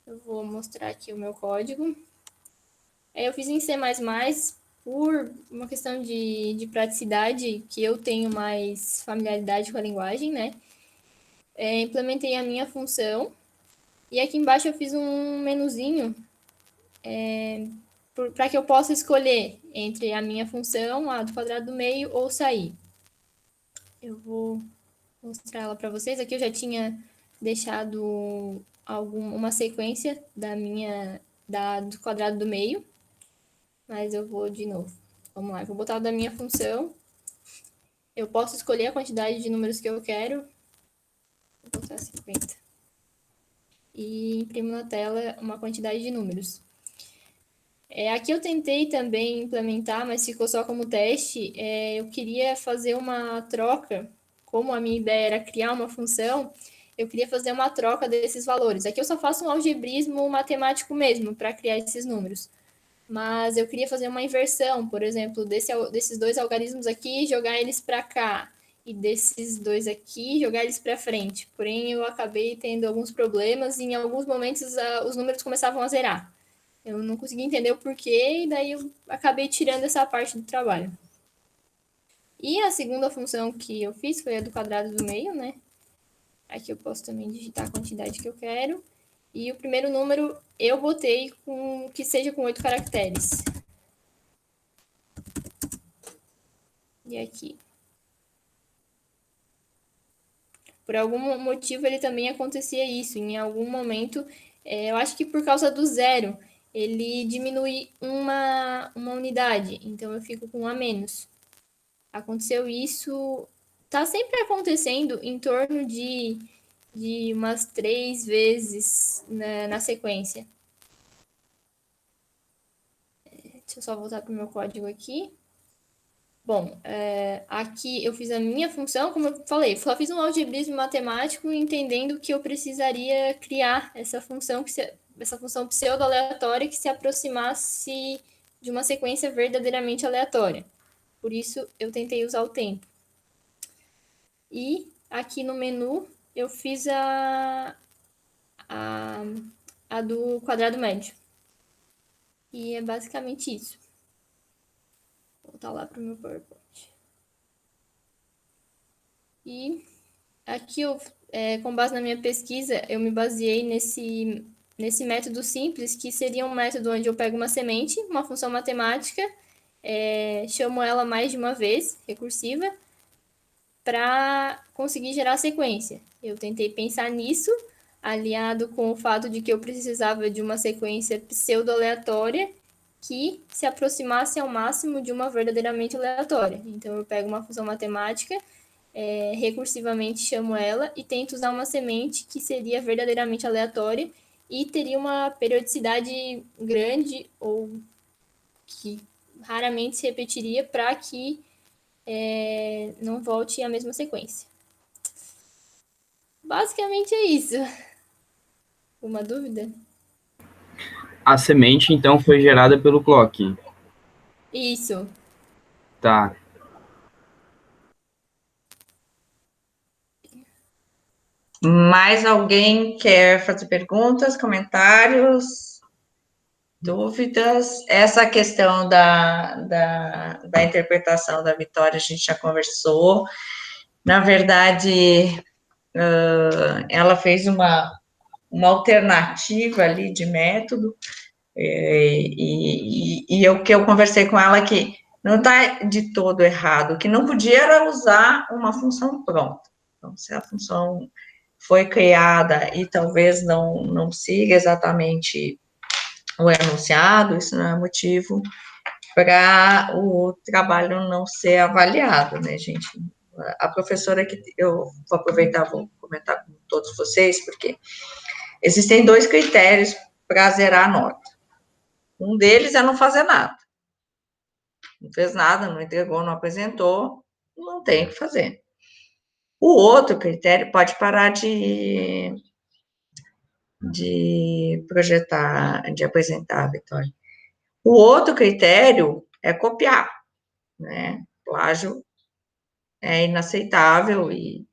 Eu vou mostrar aqui o meu código. Eu fiz em C++ por uma questão de praticidade, que eu tenho mais familiaridade com a linguagem, né? Implementei a minha função. E aqui embaixo eu fiz um menuzinho para que eu possa escolher entre a minha função, a do quadrado do meio, ou sair. Eu vou mostrar ela para vocês. Aqui eu já tinha deixado uma sequência do quadrado do meio, mas eu vou de novo. Vamos lá, eu vou botar o da minha função. Eu posso escolher a quantidade de números que eu quero. Vou botar 50. E imprimo na tela uma quantidade de números. Aqui eu tentei também implementar, mas ficou só como teste. Eu queria fazer uma troca, como a minha ideia era criar uma função, eu queria fazer uma troca desses valores. Aqui eu só faço um algebrismo matemático mesmo, para criar esses números. Mas eu queria fazer uma inversão, por exemplo, desses dois algarismos aqui, jogar eles para cá, e desses dois aqui, jogar eles para frente. Porém, eu acabei tendo alguns problemas, e em alguns momentos os números começavam a zerar. Eu não consegui entender o porquê, e daí eu acabei tirando essa parte do trabalho. E a segunda função que eu fiz foi a do quadrado do meio, né? Aqui eu posso também digitar a quantidade que eu quero. E o primeiro número eu botei que seja com 8 caracteres. E aqui. Por algum motivo ele também acontecia isso. Em algum momento, eu acho que por causa do zero, ele diminui uma unidade. Então eu fico com um a menos. Aconteceu isso. Tá sempre acontecendo em torno de umas 3 vezes na sequência. Deixa eu só voltar para o meu código aqui. Bom, aqui eu fiz a minha função, como eu falei, só fiz um algebrismo matemático entendendo que eu precisaria criar essa função pseudo-aleatória que se aproximasse de uma sequência verdadeiramente aleatória. Por isso, eu tentei usar o tempo. E aqui no menu, eu fiz a do quadrado médio. E é basicamente isso. Vou voltar lá para o meu PowerPoint. E aqui, com base na minha pesquisa, eu me baseei nesse método simples, que seria um método onde eu pego uma semente, uma função matemática, chamo ela mais de uma vez, recursiva, para conseguir gerar a sequência. Eu tentei pensar nisso, aliado com o fato de que eu precisava de uma sequência pseudo-aleatória que se aproximasse ao máximo de uma verdadeiramente aleatória. Então, eu pego uma função matemática, recursivamente chamo ela e tento usar uma semente que seria verdadeiramente aleatória e teria uma periodicidade grande ou que raramente se repetiria para que não volte a mesma sequência. Basicamente é isso. Uma dúvida? A semente, então, foi gerada pelo clock. Isso. Tá. Mais alguém quer fazer perguntas, comentários, dúvidas? Essa questão da interpretação da Vitória a gente já conversou. Na verdade, ela fez uma alternativa ali de método, e o que eu conversei com ela que não está de todo errado, o que não podia era usar uma função pronta. Então, se a função foi criada e talvez não siga exatamente o enunciado, isso não é motivo para o trabalho não ser avaliado, né, gente? A professora que eu vou aproveitar, vou comentar com todos vocês, porque existem 2 critérios para zerar a nota. Um deles é não fazer nada. Não fez nada, não entregou, não apresentou, não tem o que fazer. O outro critério pode parar de projetar, de apresentar, Vitória. O outro critério é copiar, né? Plágio é inaceitável e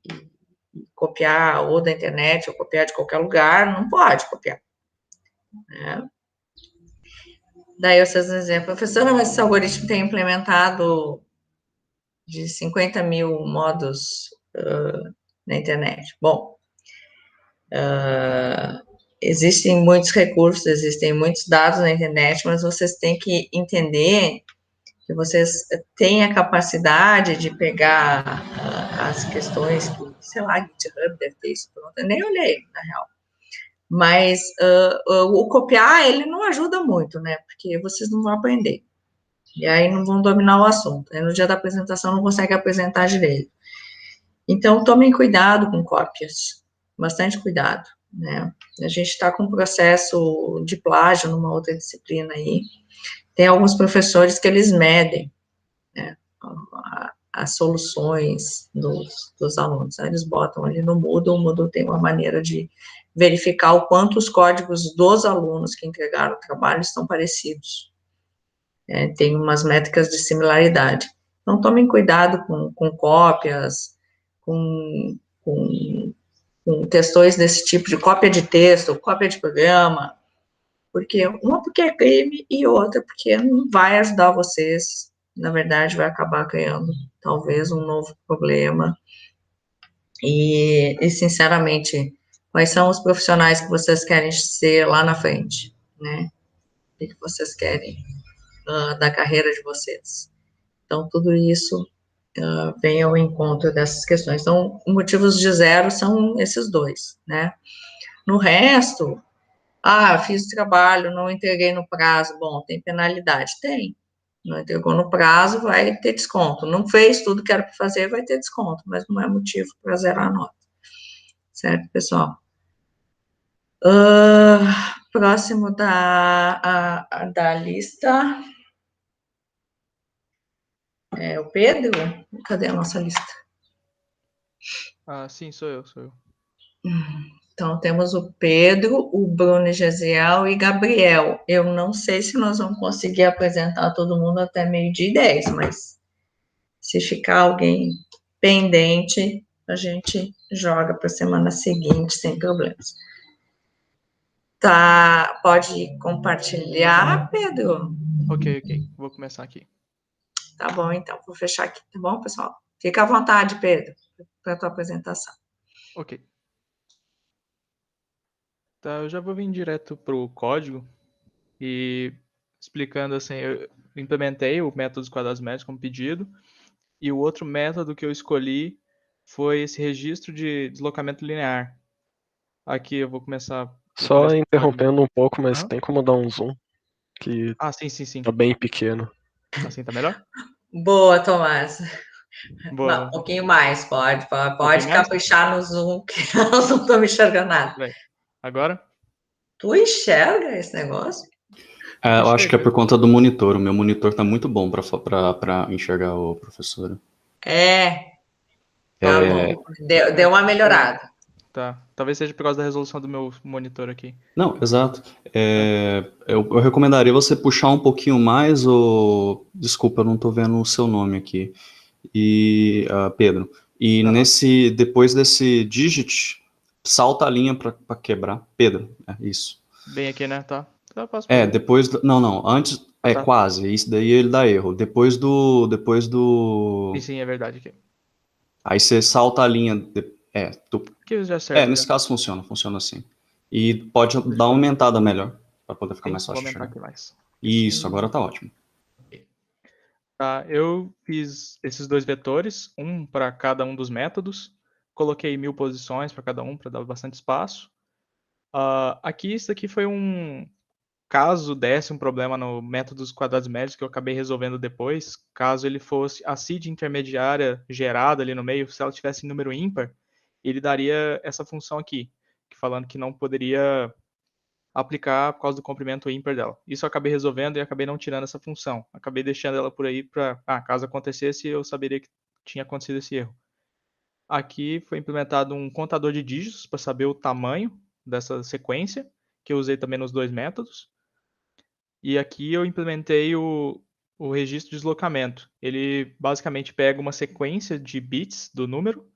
copiar ou da internet ou copiar de qualquer lugar, não pode copiar, né? Daí vocês vão dizer, professora, mas esse algoritmo tem implementado de 50 mil modos na internet. Bom, existem muitos recursos, existem muitos dados na internet, mas vocês têm que entender que vocês têm a capacidade de pegar as questões que, sei lá, GitHub deve ter isso pronto, eu nem olhei, na real. Mas o copiar, ele não ajuda muito, né? Porque vocês não vão aprender. E aí não vão dominar o assunto. Aí no dia da apresentação não consegue apresentar direito. Então, tomem cuidado com cópias. Bastante cuidado, né? A gente está com um processo de plágio numa outra disciplina aí. Tem alguns professores que eles medem, né, as soluções dos alunos. Aí eles botam ali no Moodle, o Moodle tem uma maneira de verificar o quanto os códigos dos alunos que entregaram o trabalho estão parecidos. Tem umas métricas de similaridade. Então, tomem cuidado com cópias, com questões desse tipo de cópia de texto, cópia de programa, porque uma porque é crime e outra porque não vai ajudar vocês, na verdade vai acabar criando talvez um novo problema. E sinceramente, quais são os profissionais que vocês querem ser lá na frente, né? O que vocês querem da carreira de vocês? Então, tudo isso vem ao encontro dessas questões. Então, motivos de zero são esses 2, né? No resto, fiz o trabalho, não entreguei no prazo, bom, tem penalidade? Tem. Não entregou no prazo, vai ter desconto. Não fez tudo que era para fazer, vai ter desconto, mas não é motivo para zerar a nota. Certo, pessoal? Próximo da lista é o Pedro. Cadê a nossa lista? Sim, sou eu. Então, temos o Pedro, o Bruno Gesiel e Gabriel. Eu não sei se nós vamos conseguir apresentar todo mundo até 12:10, mas se ficar alguém pendente, a gente joga para a semana seguinte, sem problemas. Tá, pode compartilhar, Pedro? Ok. Vou começar aqui. Tá bom, então, vou fechar aqui, tá bom, pessoal? Fica à vontade, Pedro, para a tua apresentação. Ok. Tá, eu já vou vir direto pro código e explicando assim, eu implementei o método dos quadrados médios como pedido, e o outro método que eu escolhi foi esse registro de deslocamento linear. Aqui eu vou começar. Eu Só começo com o código. interrompendo um pouco, mas Aham. tem como dar um zoom, que Ah, sim, sim, sim. tá bem pequeno. Assim tá melhor? Boa, Tomás. Não, um Boa. pouquinho mais, pode Um pouquinho mais? caprichar no Zoom, que eu não estou me enxergando nada. Peraí. Agora? Tu enxerga esse negócio? Eu acho que é Enxerga. por conta do monitor. O meu monitor tá muito bom pra enxergar o professor. É, tá É, bom. Deu uma melhorada. Tá. Talvez seja por causa da resolução do meu monitor aqui. não, exato. Eu recomendaria você puxar um pouquinho mais o. Desculpa, eu não tô vendo o seu nome aqui. Pedro. E Aham. depois desse digit, salta a linha pra quebrar. Pedro, isso. Bem aqui, né? Tá. Tá, posso fazer. Depois. Não, antes. Tá. Quase. Isso daí ele dá erro. Depois do. E sim, é verdade aqui. Aí você salta a linha. Aqui já é certo. Nesse Já. caso funciona assim. E pode dar uma aumentada melhor, para poder ficar Sim, mais vou fácil de aumentar enxergar. aqui mais. Isso, Assim. agora tá ótimo. Tá, eu fiz esses dois vetores, um para cada um dos métodos. Coloquei 1000 posições para cada um, para dar bastante espaço. Aqui, isso aqui foi um. Caso desse um problema no método dos quadrados médios, que eu acabei resolvendo depois, caso ele fosse a seed intermediária gerada ali no meio, se ela tivesse número ímpar, ele daria essa função aqui, falando que não poderia aplicar por causa do comprimento ímpar dela. Isso eu acabei resolvendo e acabei não tirando essa função. Acabei deixando ela por aí para, caso acontecesse, eu saberia que tinha acontecido esse erro. Aqui foi implementado um contador de dígitos para saber o tamanho dessa sequência, que eu usei também nos dois métodos. E aqui eu implementei o registro de deslocamento. Ele basicamente pega uma sequência de bits do número,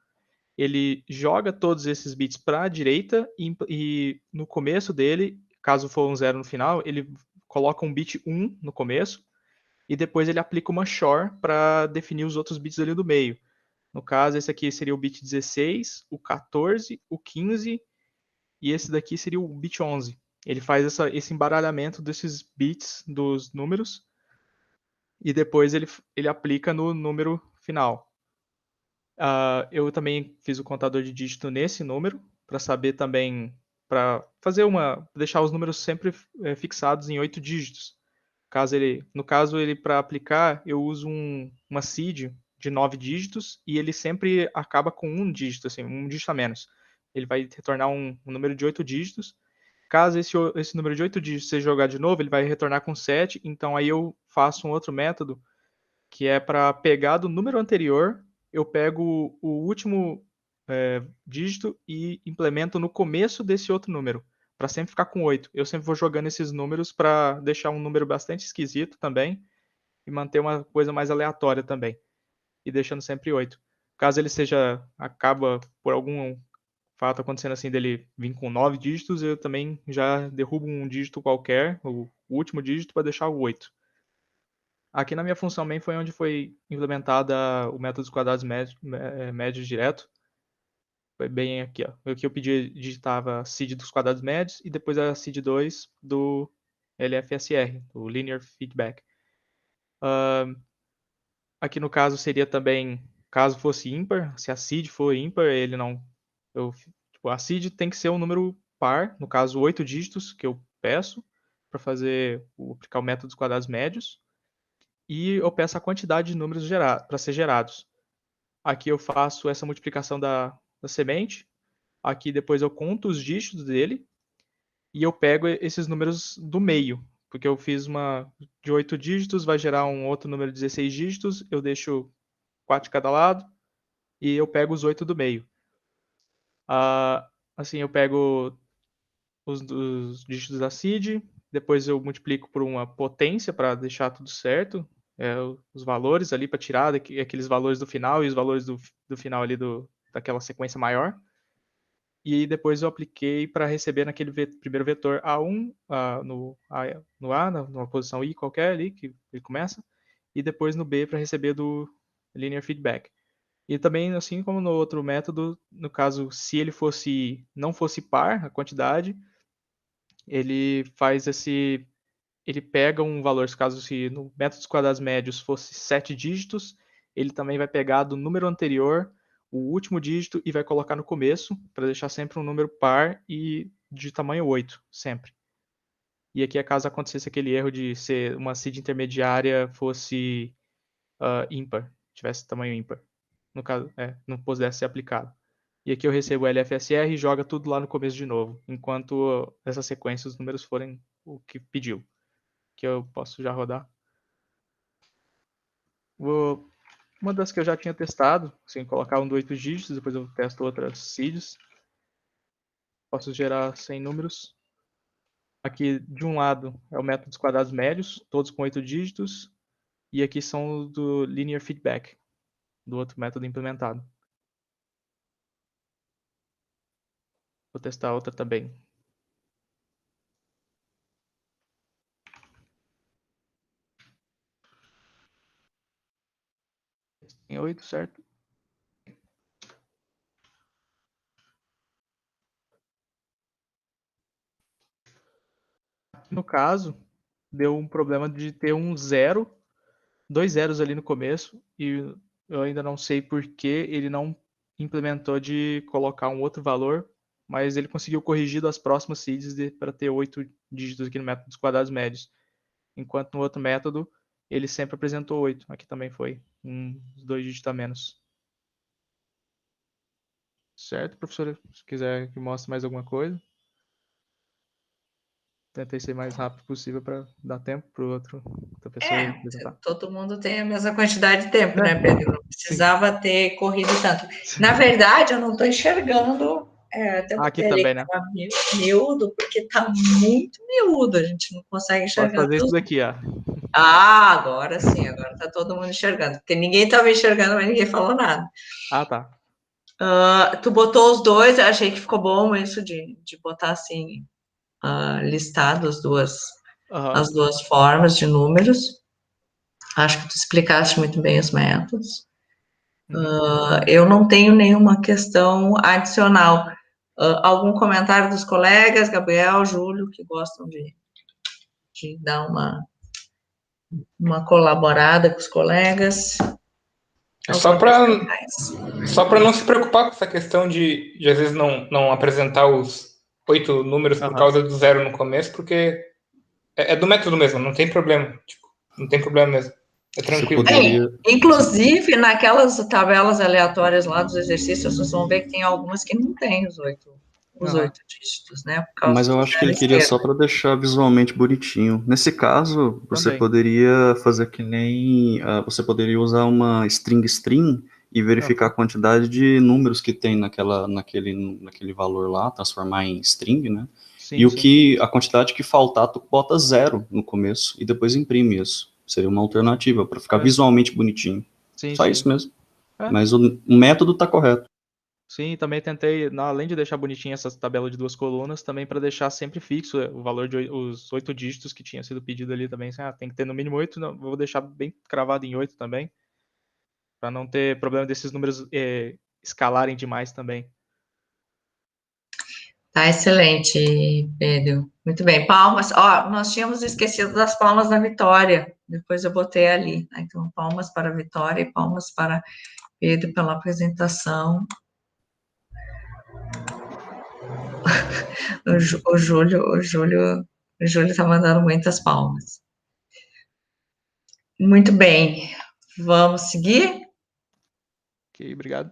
ele joga todos esses bits para a direita e no começo dele, caso for um zero no final, ele coloca um bit 1 no começo e depois ele aplica uma XOR para definir os outros bits ali do meio. No caso, esse aqui seria o bit 16, o 14, o 15 e esse daqui seria o bit 11. Ele faz esse embaralhamento desses bits dos números e depois ele aplica no número final. Eu também fiz o contador de dígito nesse número para saber também, para deixar os números sempre fixados em 8 dígitos. No caso ele para aplicar, eu uso uma seed de 9 dígitos e ele sempre acaba com um dígito, assim, um dígito a menos. Ele vai retornar um número de 8 dígitos. Caso esse número de 8 dígitos seja jogar de novo, ele vai retornar com 7. Então aí eu faço um outro método que é para pegar do número anterior, eu pego o último dígito e implemento no começo desse outro número, para sempre ficar com 8. Eu sempre vou jogando esses números para deixar um número bastante esquisito também e manter uma coisa mais aleatória também, e deixando sempre 8. Caso ele acaba por algum fato acontecendo assim dele vir com 9 dígitos, eu também já derrubo um dígito qualquer, o último dígito, para deixar o 8. Aqui na minha função main foi onde foi implementada o método dos quadrados médios direto. Foi bem aqui, ó. O que eu pedi, digitava seed dos quadrados médios e depois a seed 2 do LFSR, o Linear Feedback. Aqui no caso seria também, caso fosse ímpar, se a seed for ímpar, ele não... a seed tem que ser um número par, no caso 8 dígitos que eu peço para aplicar o método dos quadrados médios. E eu peço a quantidade de números para ser gerados. Aqui eu faço essa multiplicação da semente. Aqui depois eu conto os dígitos dele. E eu pego esses números do meio. Porque eu fiz uma de 8 dígitos, vai gerar um outro número de 16 dígitos. Eu deixo 4 de cada lado. E eu pego os 8 do meio. Assim, eu pego os dígitos da seed. Depois eu multiplico por uma potência para deixar tudo certo. Os valores ali para tirar aqueles valores do final e os valores do final ali daquela sequência maior. E aí depois eu apliquei para receber naquele primeiro vetor A1, numa posição I qualquer ali, que ele começa, e depois no B para receber do linear feedback. E também, assim como no outro método, no caso, se ele não fosse par, a quantidade, ele faz ele pega um valor, caso se no método dos quadrados médios fosse 7 dígitos, ele também vai pegar do número anterior o último dígito e vai colocar no começo, para deixar sempre um número par e de tamanho 8, sempre. E aqui, caso acontecesse aquele erro de ser uma seed intermediária fosse ímpar, tivesse tamanho ímpar, no caso, não pudesse ser aplicado. E aqui eu recebo o LFSR e joga tudo lá no começo de novo, enquanto essa sequência os números forem o que pediu. Que eu posso já rodar. Uma das que eu já tinha testado, assim, colocar um do 8 dígitos, depois eu testo outras seeds. Posso gerar 100 números. Aqui, de um lado, é o método dos quadrados médios, todos com 8 dígitos. E aqui são os do linear feedback, do outro método implementado. Vou testar outra também. Tem 8, certo? No caso, deu um problema de ter um zero, 2 zeros ali no começo, e eu ainda não sei por que ele não implementou de colocar um outro valor, mas ele conseguiu corrigir das próximas seeds para ter 8 dígitos aqui no método dos quadrados médios. Enquanto no outro método, ele sempre apresentou 8. Aqui também foi 2 dígitos a menos. Certo, professora? Se quiser que mostre mais alguma coisa. Tentei ser mais rápido possível para dar tempo para outra pessoa apresentar. Todo mundo tem a mesma quantidade de tempo, né, Pedro? Não precisava ter corrido tanto. Na verdade, eu não estou enxergando. Até aqui botei também, ali né? que tá miúdo, porque está muito miúdo, a gente não consegue enxergar. Pode fazer isso daqui, ó. Agora sim, agora está todo mundo enxergando. Porque ninguém estava enxergando, mas ninguém falou nada. Tá. Tu botou os dois, eu achei que ficou bom isso de botar assim, listado as duas formas de números. Acho que tu explicaste muito bem os métodos. Eu não tenho nenhuma questão adicional. Algum comentário dos colegas, Gabriel, Júlio, que gostam de dar uma colaborada com os colegas? Só para não se preocupar com essa questão de às vezes não apresentar os 8 números por causa do zero no começo, porque é do método mesmo, não tem problema. Tipo, não tem problema mesmo. É tranquilo. Inclusive, naquelas tabelas aleatórias lá dos exercícios, vocês vão ver que tem algumas que não tem os 8 dígitos, né? Mas eu acho que ele queria só para deixar visualmente bonitinho. Nesse caso, você poderia fazer que nem... você poderia usar uma string e verificar a quantidade de números que tem naquele valor lá, transformar em string, né? Sim, a quantidade que faltar, tu bota 0 no começo e depois imprime isso. Seria uma alternativa para ficar visualmente bonitinho. Só isso mesmo. Mas o método está correto. Sim, também tentei, além de deixar bonitinha essa tabela de 2 colunas, também para deixar sempre fixo o valor de os 8 dígitos que tinha sido pedido ali também. Assim, tem que ter no mínimo 8, vou deixar bem cravado em 8 também, para não ter problema desses números escalarem demais também. Tá excelente, Pedro. Muito bem. Palmas. Nós tínhamos esquecido das palmas da Vitória. Depois eu botei ali. Então, palmas para a Vitória e palmas para Pedro pela apresentação. O Júlio está mandando muitas palmas. Muito bem. Vamos seguir? Ok, obrigado.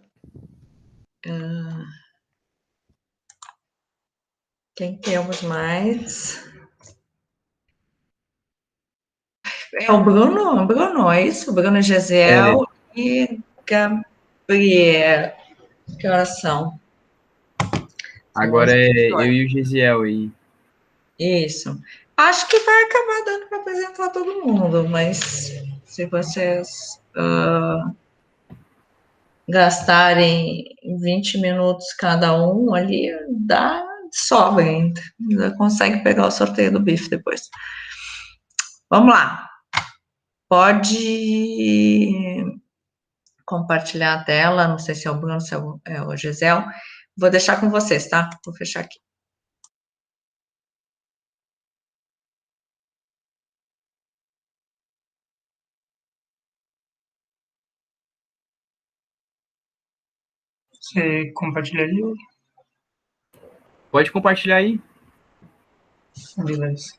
Quem temos mais? É o Bruno, é isso? Bruno Gesiel e Gabriel. Que horas são? Agora é eu e o Gesiel aí. Isso. Acho que vai acabar dando para apresentar todo mundo, mas se vocês gastarem 20 minutos cada um ali, dá sobra ainda. Consegue pegar o sorteio do bife depois. Vamos lá. Pode compartilhar a tela, não sei se é o Bruno, se é o Gisel. Vou deixar com vocês, tá? Vou fechar aqui. Você compartilharia? Pode compartilhar aí. Beleza.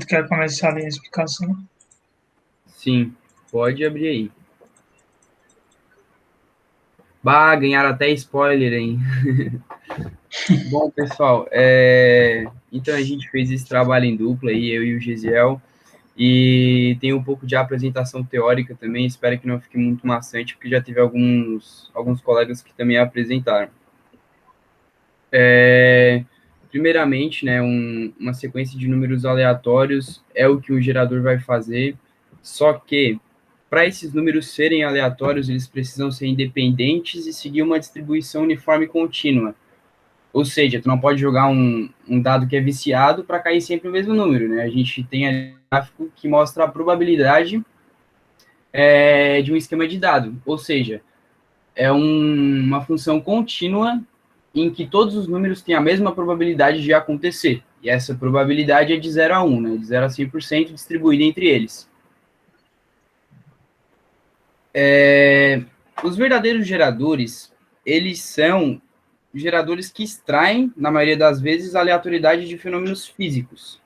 Tu quer começar a ler a explicação? Sim, pode abrir aí. Bah, ganharam até spoiler, hein? Bom, pessoal, então a gente fez esse trabalho em dupla aí, eu e o Gisiel, e tem um pouco de apresentação teórica também, espero que não fique muito maçante, porque já teve alguns colegas que também apresentaram. Primeiramente, né, uma sequência de números aleatórios é o que o gerador vai fazer, só que para esses números serem aleatórios, eles precisam ser independentes e seguir uma distribuição uniforme contínua. Ou seja, tu não pode jogar um dado que é viciado para cair sempre o mesmo número, né? A gente tem um gráfico que mostra a probabilidade de um esquema de dado. Ou seja, é uma função contínua em que todos os números têm a mesma probabilidade de acontecer. E essa probabilidade é de 0 a 1, né? De 0 a 100% distribuída entre eles. Os verdadeiros geradores, eles são geradores que extraem, na maioria das vezes, a aleatoriedade de fenômenos físicos.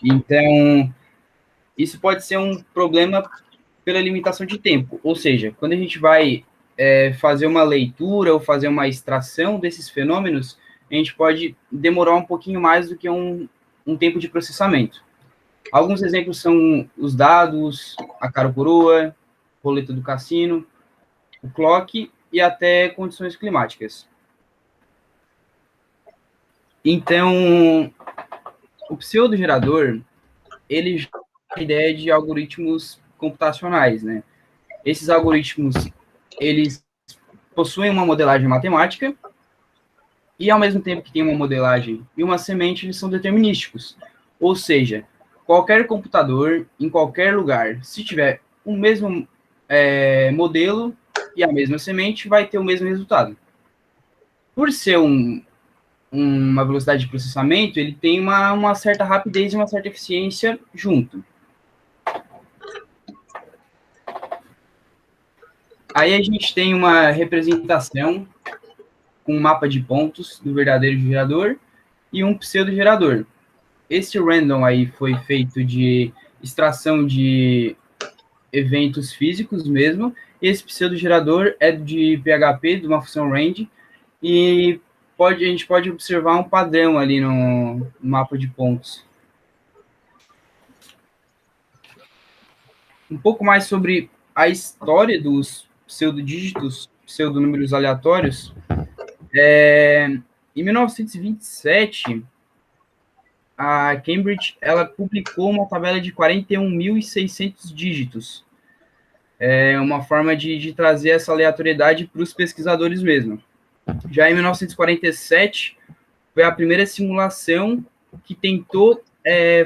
Então, isso pode ser um problema pela limitação de tempo. Ou seja, quando a gente vai fazer uma leitura ou fazer uma extração desses fenômenos, a gente pode demorar um pouquinho mais do que um tempo de processamento. Alguns exemplos são os dados, a cara ou coroa, roleta do cassino, o clock e até condições climáticas. Então, o pseudogerador, ele já tem a ideia de algoritmos computacionais, né? Esses algoritmos, eles possuem uma modelagem matemática e, ao mesmo tempo que tem uma modelagem e uma semente, eles são determinísticos. Ou seja, qualquer computador, em qualquer lugar, se tiver o mesmo modelo e a mesma semente, vai ter o mesmo resultado. Por ser uma velocidade de processamento, ele tem uma certa rapidez e uma certa eficiência junto. Aí a gente tem uma representação com um mapa de pontos do verdadeiro gerador e um pseudo-gerador. Esse random aí foi feito de extração de eventos físicos mesmo. Esse pseudo-gerador é de PHP, de uma função range, e a gente pode observar um padrão ali no mapa de pontos. Um pouco mais sobre a história dos pseudodígitos, pseudonúmeros aleatórios. Em 1927, a Cambridge ela publicou uma tabela de 41.600 dígitos. É uma forma de trazer essa aleatoriedade para os pesquisadores mesmo. Já em 1947, foi a primeira simulação que tentou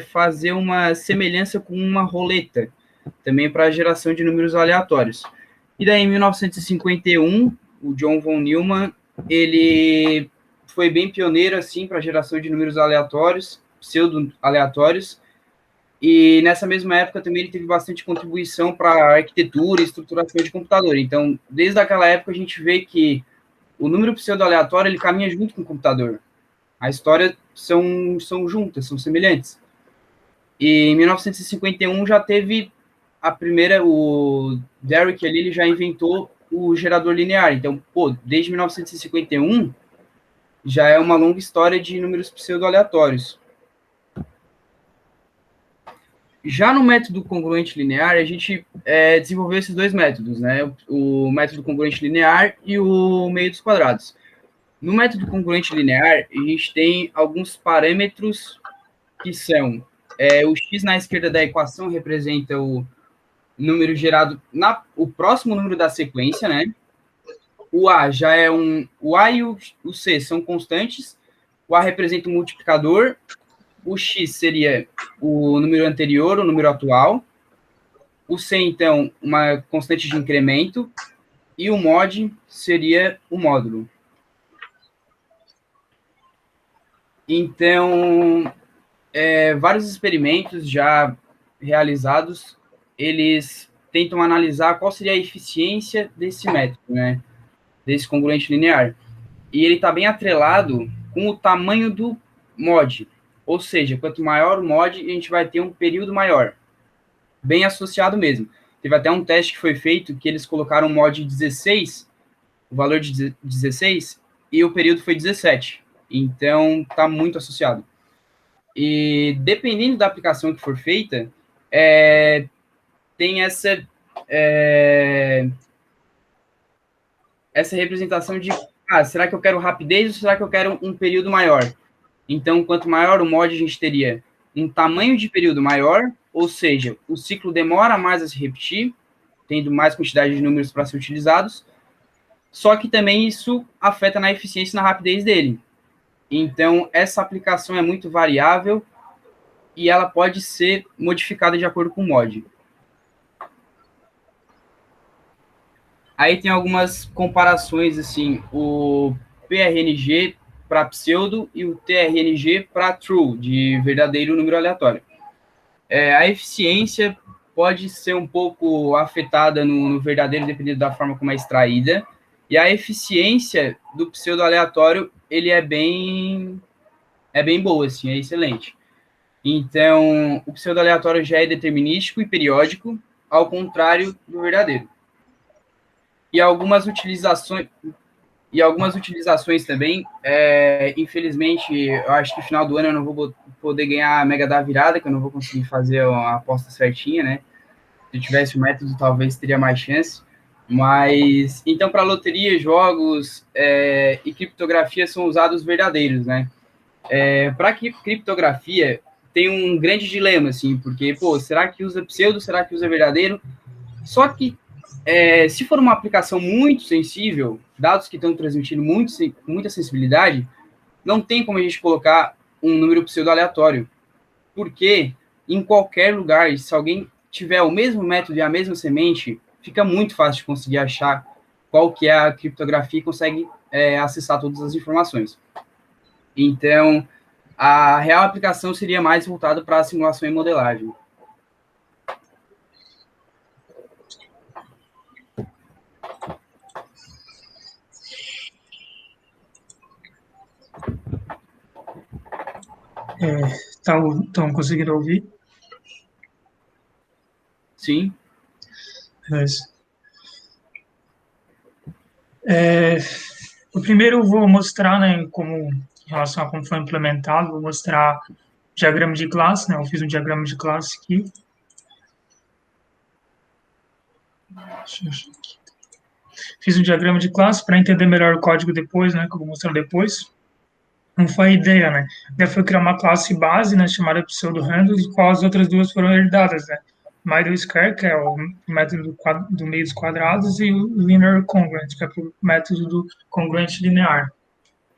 fazer uma semelhança com uma roleta, também para a geração de números aleatórios. E daí, em 1951, o John von Neumann, ele foi bem pioneiro assim, para a geração de números aleatórios, pseudo-aleatórios, e nessa mesma época também ele teve bastante contribuição para a arquitetura e estruturação de computador. Então, desde aquela época, a gente vê que o número pseudo-aleatório ele caminha junto com o computador. A história são juntas, são semelhantes. E em 1951 já teve a primeira, o Derrick ali, ele já inventou o gerador linear. Então, desde 1951 já é uma longa história de números pseudo-aleatórios. Já no método congruente linear, a gente desenvolveu esses dois métodos, né? O método congruente linear e o meio dos quadrados. No método congruente linear, a gente tem alguns parâmetros que são o x na esquerda da equação representa o número gerado o próximo número da sequência, né? O a já é o a e o c são constantes. O a representa o multiplicador. O x seria o número anterior, o número atual. O c, então, uma constante de incremento. e o mod seria o módulo. Então, vários experimentos já realizados, eles tentam analisar qual seria a eficiência desse método, né, desse congruente linear. E ele está bem atrelado com o tamanho do mod. Ou seja, quanto maior o mod, a gente vai ter um período maior. Bem associado mesmo. Teve até um teste que foi feito que eles colocaram o mod 16, o valor de 16, e o período foi 17. Então, está muito associado. E dependendo da aplicação que for feita, tem essa representação de será que eu quero rapidez ou será que eu quero um período maior? Então, quanto maior o mod, a gente teria um tamanho de período maior, ou seja, o ciclo demora mais a se repetir, tendo mais quantidade de números para ser utilizados, só que também isso afeta na eficiência e na rapidez dele. Então, essa aplicação é muito variável e ela pode ser modificada de acordo com o mod. Aí tem algumas comparações, assim, o PRNG para pseudo e o TRNG para true, de verdadeiro número aleatório. A eficiência pode ser um pouco afetada no verdadeiro, dependendo da forma como é extraída, e a eficiência do pseudo aleatório, ele é bem boa, assim, é excelente. Então, o pseudo aleatório já é determinístico e periódico, ao contrário do verdadeiro. E algumas utilizações também, infelizmente, eu acho que no final do ano eu não vou poder ganhar a Mega da Virada, que eu não vou conseguir fazer a aposta certinha, né? Se eu tivesse o método, talvez teria mais chance. Mas, então, para loteria, jogos e criptografia são usados verdadeiros, né? Para criptografia, tem um grande dilema, assim, porque, será que usa pseudo, será que usa verdadeiro? Só que, se for uma aplicação muito sensível, dados que estão transmitindo muita sensibilidade, não tem como a gente colocar um número pseudo-aleatório, porque em qualquer lugar, se alguém tiver o mesmo método e a mesma semente, fica muito fácil de conseguir achar qual que é a criptografia e consegue acessar todas as informações. Então, a real aplicação seria mais voltada para a simulação e modelagem. Estão conseguindo ouvir? Sim. O primeiro eu vou mostrar, né, em relação a como foi implementado, vou mostrar o diagrama de classe, né, eu fiz um diagrama de classe aqui. Fiz um diagrama de classe para entender melhor o código depois, né, que eu vou mostrar depois. Não foi a ideia, né? A ideia foi criar uma classe base, né, chamada pseudo-handle, de qual as outras duas foram herdadas, né? Middle square, que é o método do meio dos quadrados, e o linear congruent, que é o método do congruente linear.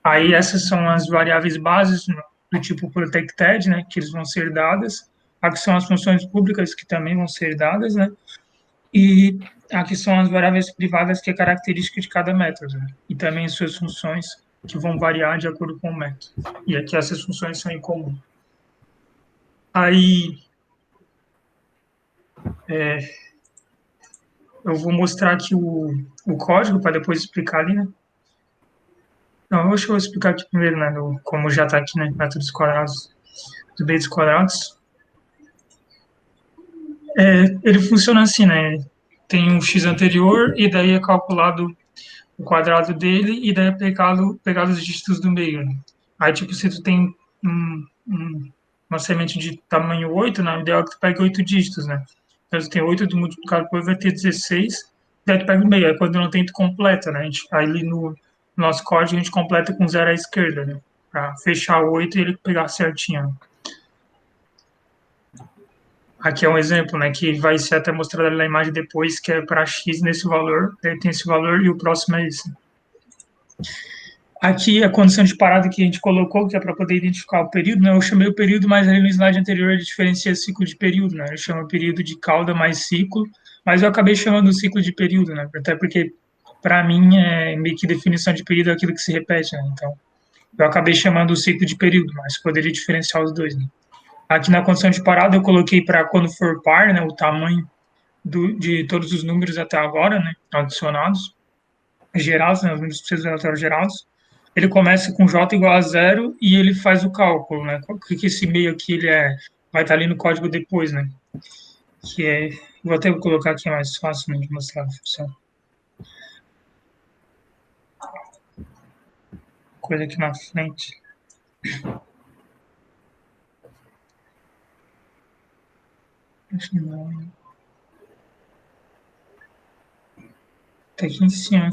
Aí essas são as variáveis bases do tipo protected, né, que eles vão ser herdadas. Aqui são as funções públicas, que também vão ser herdadas, né? E aqui são as variáveis privadas, que é característica de cada método, né? E também suas funções, que vão variar de acordo com o método. E aqui essas funções são em comum. Aí, eu vou mostrar aqui o código para depois explicar ali, né? Não, deixa eu explicar aqui primeiro, né, como já está aqui, né, métodos quadrados, dos meios quadrados. Ele funciona assim, né? Tem um x anterior e daí é calculado o quadrado dele e daí é pegado os dígitos do meio, né? Aí, tipo, se tu tem uma semente de tamanho 8, né, o ideal é que tu pegue 8 dígitos, né? Então, se tem 8 multiplicado por 8, vai ter 16, daí tu pega o meio. Aí, quando não tem, tu completa, né? Aí, ali no nosso código, a gente completa com 0 à esquerda, né? Para fechar o 8 e ele pegar certinho, né? Aqui é um exemplo, né, que vai ser até mostrado ali na imagem depois, que é para x nesse valor, daí tem esse valor e o próximo é esse. Aqui a condição de parada que a gente colocou, que é para poder identificar o período, né, eu chamei o período, mas ali no slide anterior ele diferencia ciclo de período, né, eu chamo período de cauda mais ciclo, mas eu acabei chamando o ciclo de período, né, até porque para mim, é meio que definição de período é aquilo que se repete, né? Então, eu acabei chamando o ciclo de período, mas poderia diferenciar os dois, né? Aqui na condição de parada, eu coloquei para quando for par, né, o tamanho de todos os números até agora, né, adicionados, gerados, né, os números precisos aleatórios gerados. Ele começa com j igual a 0 e ele faz o cálculo, né? O que esse meio aqui ele vai estar ali no código depois, né? Que é, vou até colocar aqui mais fácil, né, de mostrar a função. Coisa aqui na frente. Tá aqui em cima.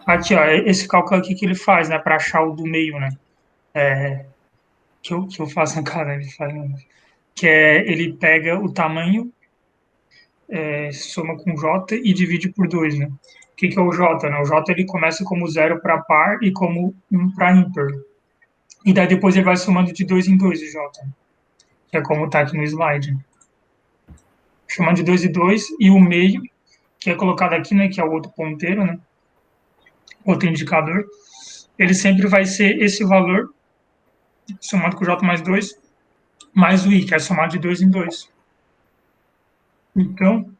Aqui, ó, esse cálculo aqui que ele faz, né, para achar o do meio, né? Que eu faço na cara, ele faz, né? Que é, ele pega o tamanho, soma com J e divide por 2, né? O que é o J, né? O J ele começa como 0 para par e como 1 para ímpar. E daí depois ele vai somando de 2 em 2 o J, que é como tá aqui no slide. Chamando de 2 em 2, e o meio, que é colocado aqui, né, que é o outro ponteiro, né? Outro indicador, ele sempre vai ser esse valor somado com o J mais 2, mais o I, que é somado de 2 em 2. Então,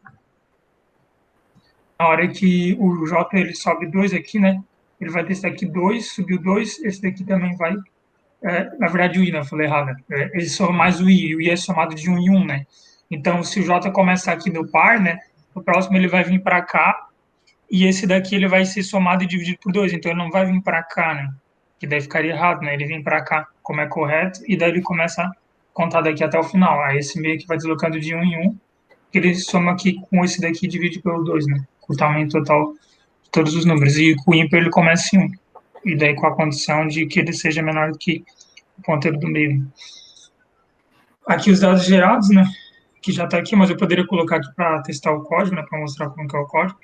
na hora que o J ele sobe 2 aqui, né? Ele vai ter esse daqui 2, subiu 2, esse daqui também vai. Na verdade, o I, né? Eu falei errado. Ele soma mais o I é somado de 1 em 1, né? Então, se o J começar aqui no par, né? O próximo ele vai vir para cá, e esse daqui ele vai ser somado e dividido por 2, então ele não vai vir para cá, né? Que daí ficaria errado, né? Ele vem para cá, como é correto, e daí ele começa a contar daqui até o final. Aí esse meio que vai deslocando de 1 em 1, que ele soma aqui com esse daqui e divide pelo 2, né? Com o tamanho total de todos os números. E com o ímpar ele começa em 1. E daí com a condição de que ele seja menor do que o ponteiro do meio. Aqui os dados gerados, né? Que já está aqui, mas eu poderia colocar aqui para testar o código, né? Para mostrar como que é o código.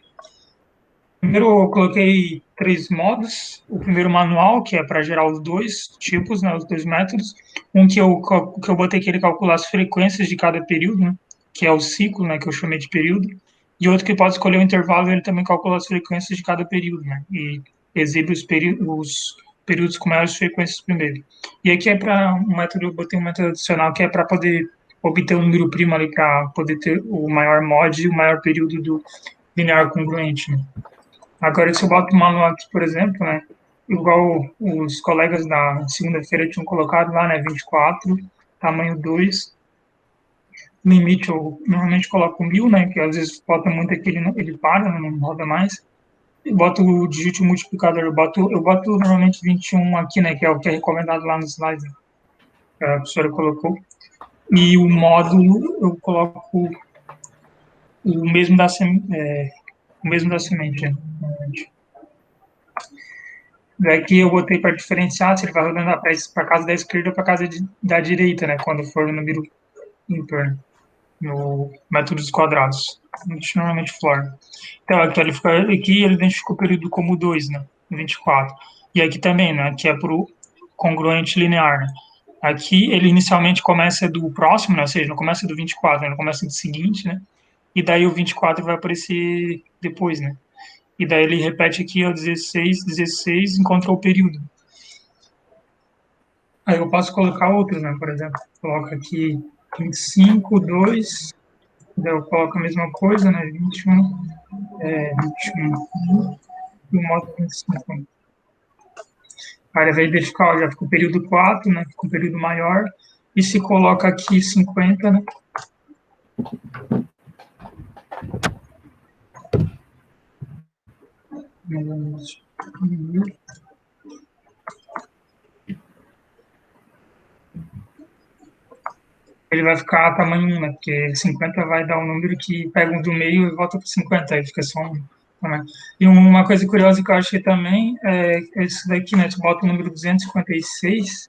Primeiro eu coloquei 3 modos. O primeiro manual, que é para gerar os dois tipos, né, os dois métodos. Um que eu botei que ele calcula as frequências de cada período, né, que é o ciclo, né, que eu chamei de período. E outro que pode escolher o intervalo, ele também calcula as frequências de cada período, né, e exibe os períodos com maiores frequências primeiro. E aqui é para um método, eu botei um método adicional que é para poder obter um número primo ali, para poder ter o maior mod e o maior período do linear congruente, né. Agora, se eu boto o manual aqui, por exemplo, né, igual os colegas da segunda-feira tinham colocado lá, né, 24, tamanho 2, limite eu normalmente coloco 1000, né, que às vezes bota muito aqui, ele para, não roda mais, e boto o dígito multiplicador, eu boto normalmente 21 aqui, né, que é o que é recomendado lá no slide, que a professora colocou, e o módulo eu coloco o mesmo da semente, né. Daqui eu botei para diferenciar se ele vai rodando para casa da esquerda ou para casa da direita, né? Quando for o número ímpar, no método dos quadrados. A gente normalmente flora. Então, aqui ele identificou o período como 2, né? 24. E aqui também, né? Que é para o congruente linear, né? Aqui ele inicialmente começa do próximo, né? Ou seja, não começa do 24, né? Não começa do seguinte, né? E daí o 24 vai aparecer depois, né? E daí ele repete aqui, ó, 16, encontra o período. Aí eu posso colocar outros, né? Por exemplo, coloco aqui 25, 2, daí eu coloco a mesma coisa, né? 21, 21, e o modo 25. Aí ele vai identificar, ó, já ficou o período 4, né? Ficou um período maior. E se coloca aqui 50, né? Ele vai ficar tamanho 1, né? Porque 50 vai dar um número que pega um do meio e volta para 50, aí fica só um. Né? E uma coisa curiosa que eu achei também é esse daqui, né? Tu bota o número 256,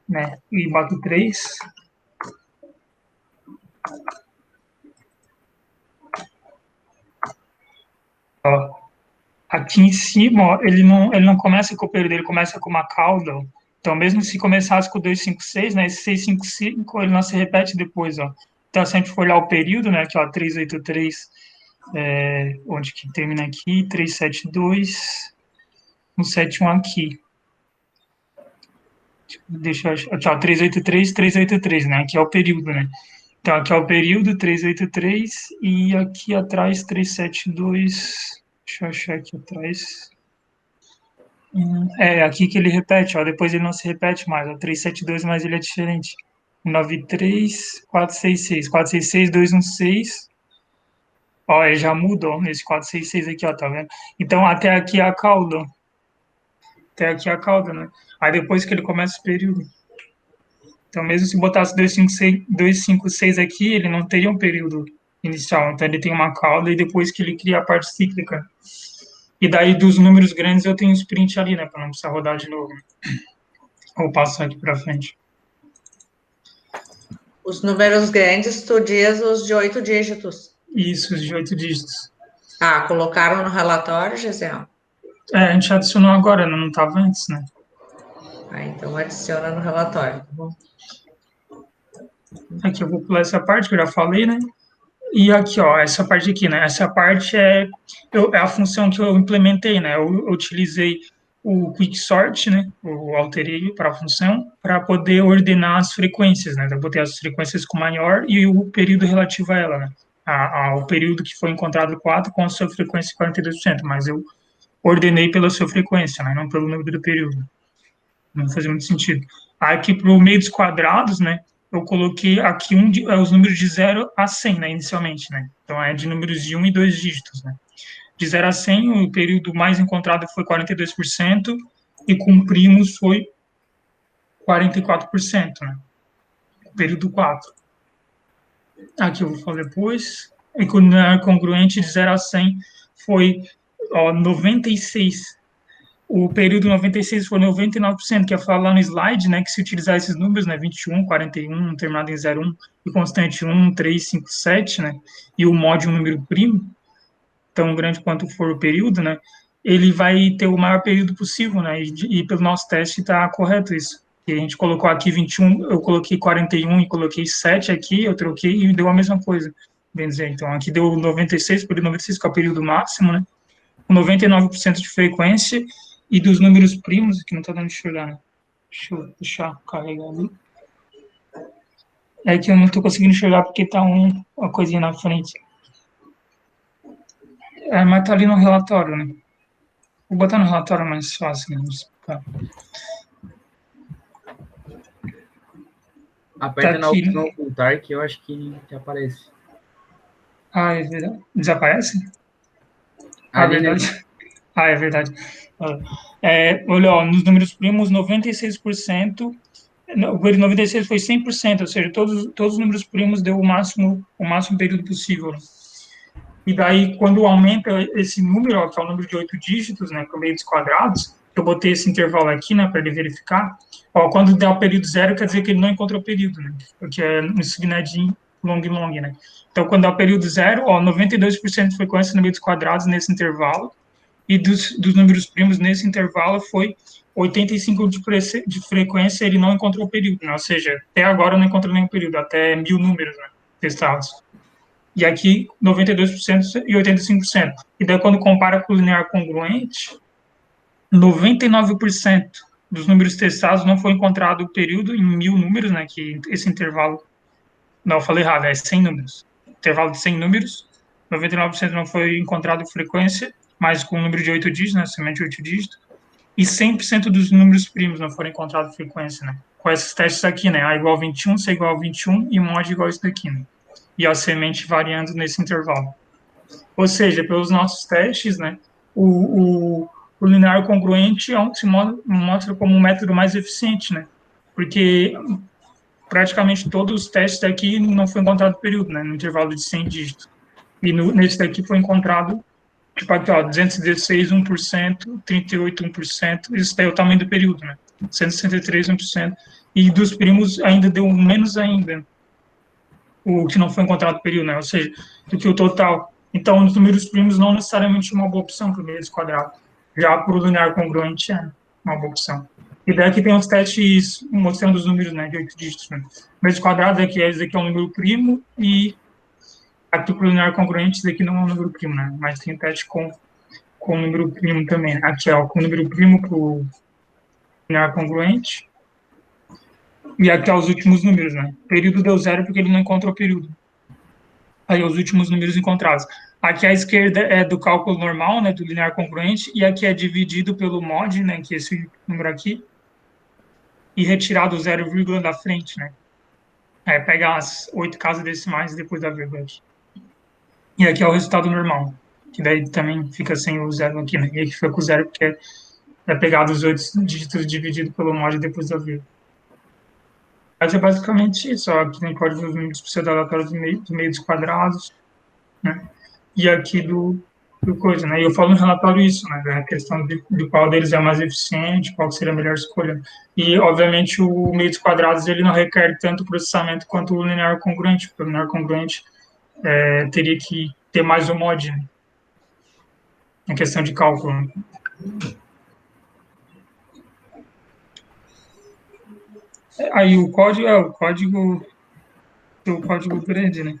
né? E bota o 3. Ó, aqui em cima, ó, ele não começa com o período, ele começa com uma cauda. Ó. Então, mesmo se começasse com 256, né, esse 655, ele não se repete depois, ó. Então, se a gente for olhar o período, né, aqui, ó, 383, onde que termina aqui, 372, 171 aqui. Deixa eu achar, aqui, ó, 383, 383, né? Aqui é o período, né? Então, aqui é o período, 383, e aqui atrás, 372, deixa eu achar aqui atrás. Aqui que ele repete, ó, depois ele não se repete mais, ó, 372, mas ele é diferente. 93, 466, 466, 216, ó, ele já muda, ó, nesse 466 aqui, ó, tá vendo? Então, até aqui é a cauda, né? Aí depois que ele começa o período. Então, mesmo se botasse 256 aqui, ele não teria um período inicial. Então, ele tem uma cauda e depois que ele cria a parte cíclica. E daí, dos números grandes, eu tenho um sprint ali, né? Para não precisar rodar de novo. Vou passar aqui para frente. Os números grandes, tu diz os de 8 dígitos. Isso, os de 8 dígitos. Ah, colocaram no relatório, Gisele? A gente adicionou agora, não estava antes, né? Ah, então adiciona no relatório, tá bom? Aqui eu vou pular essa parte que eu já falei, né? E aqui, ó, essa parte aqui, né? Essa parte é a função que eu implementei, né? Eu utilizei o quicksort, né? Eu alterei para a função para poder ordenar as frequências, né? Eu botei as frequências com maior e o período relativo a ela, né? O período que foi encontrado 4 com a sua frequência 42%, mas eu ordenei pela sua frequência, né? Não pelo número do período. Não fazia muito sentido. Aqui para o meio dos quadrados, né? Eu coloquei aqui os números de 0 a 100, né, inicialmente, né? Então, é de números de 1 e 2 dígitos, né? De 0 a 100, o período mais encontrado foi 42%, e com primos foi 44%, né? O período 4. Aqui eu vou falar depois. E com o congruente de 0 a 100 foi 96%. O período 96 foi 99%, que é falar lá no slide, né, que se utilizar esses números, né, 21, 41, terminado em 01, e constante 1, 3, 5, 7, né, e o mod um número primo, tão grande quanto for o período, né, ele vai ter o maior período possível, né, e pelo nosso teste está correto isso. E a gente colocou aqui 21, eu coloquei 41 e coloquei 7 aqui, eu troquei e deu a mesma coisa, bem dizer. Então, aqui deu 96, período 96, que é o período máximo, né, com 99% de frequência, e dos números primos, que não está dando de enxergar, né? Deixa eu deixar carregar ali. É que eu não estou conseguindo enxergar porque está uma coisinha na frente. Mas está ali no relatório, né? Vou botar no relatório mais fácil. Né? Aperta na opção ocultar que eu acho que aparece. É verdade. Desaparece? É verdade. É verdade. Olha, ó, nos números primos, 96%, o período 96 foi 100%, ou seja, todos os números primos deu o máximo período possível. Né? E daí, quando aumenta esse número, ó, que é o número de 8 dígitos, né, por meio dos quadrados, eu botei esse intervalo aqui, né, para ele verificar, ó, quando der o período zero, quer dizer que ele não encontrou o período, né, porque isso não é de long, né. Então, quando dá o período zero, ó, 92% de frequência no meio dos quadrados nesse intervalo, e dos números primos nesse intervalo foi 85 de frequência, ele não encontrou o período, né? Ou seja, até agora não encontrou nenhum período, até 1000 números, né, testados. E aqui 92% e 85%. E daí quando compara com o linear congruente, 99% dos números testados não foi encontrado o período em 1000 números, né, que esse intervalo, não, eu falei errado, é 100 números. Intervalo de 100 números, 99% não foi encontrado frequência, mas com o número de 8 dígitos, né, somente 8 dígitos, e 100% dos números primos não foram encontrados frequência, né, com esses testes aqui, né, A igual a 21, C igual a 21 e mod igual a isso daqui, né, e a semente variando nesse intervalo. Ou seja, pelos nossos testes, né, o linear congruente se mostra como um método mais eficiente, né, porque praticamente todos os testes aqui não foi encontrado período, né, no intervalo de 100 dígitos. E nesse daqui foi encontrado, tipo aqui, ó, 216, 1%, 38, 1%, isso daí é o tamanho do período, né, 163, 1%, e dos primos ainda deu menos ainda, o que não foi encontrado período, né, ou seja, do que o total. Então, os números primos não necessariamente é uma boa opção para o meio quadrado, já para o linear congruente é uma boa opção. E daí aqui tem os testes mostrando os números, né, de 8 dígitos, né. Meios quadrados aqui, esse aqui é um número primo, e Aqui para o linear congruente, isso daqui não é um número primo, né? Mas tem teste com o número primo também. Aqui, ó, com o número primo para o linear congruente. E aqui, ó, os últimos números, né? Período deu 0 porque ele não encontrou o período. Aí, os últimos números encontrados. Aqui à esquerda é do cálculo normal, né? Do linear congruente. E aqui é dividido pelo mod, né? Que é esse número aqui. E retirado o 0, da frente, né? É, pega as 8 casas decimais e depois da vírgula aqui. E aqui é o resultado normal, que daí também fica sem o 0 aqui, né? E aqui fica com o 0 porque é pegado os 8 dígitos dividido pelo mod depois da vírgula. Mas é basicamente isso, ó. Aqui tem código dos números pseudo-aleatórios do meio dos quadrados, né? E aqui do coisa, né? E eu falo no relatório isso, né? A questão de qual deles é mais eficiente, qual seria a melhor escolha. E, obviamente, o meio dos quadrados, ele não requer tanto processamento quanto o linear congruente, porque o linear congruente teria que ter mais um mod, né? Em questão de cálculo. Né? Aí o código grande, né?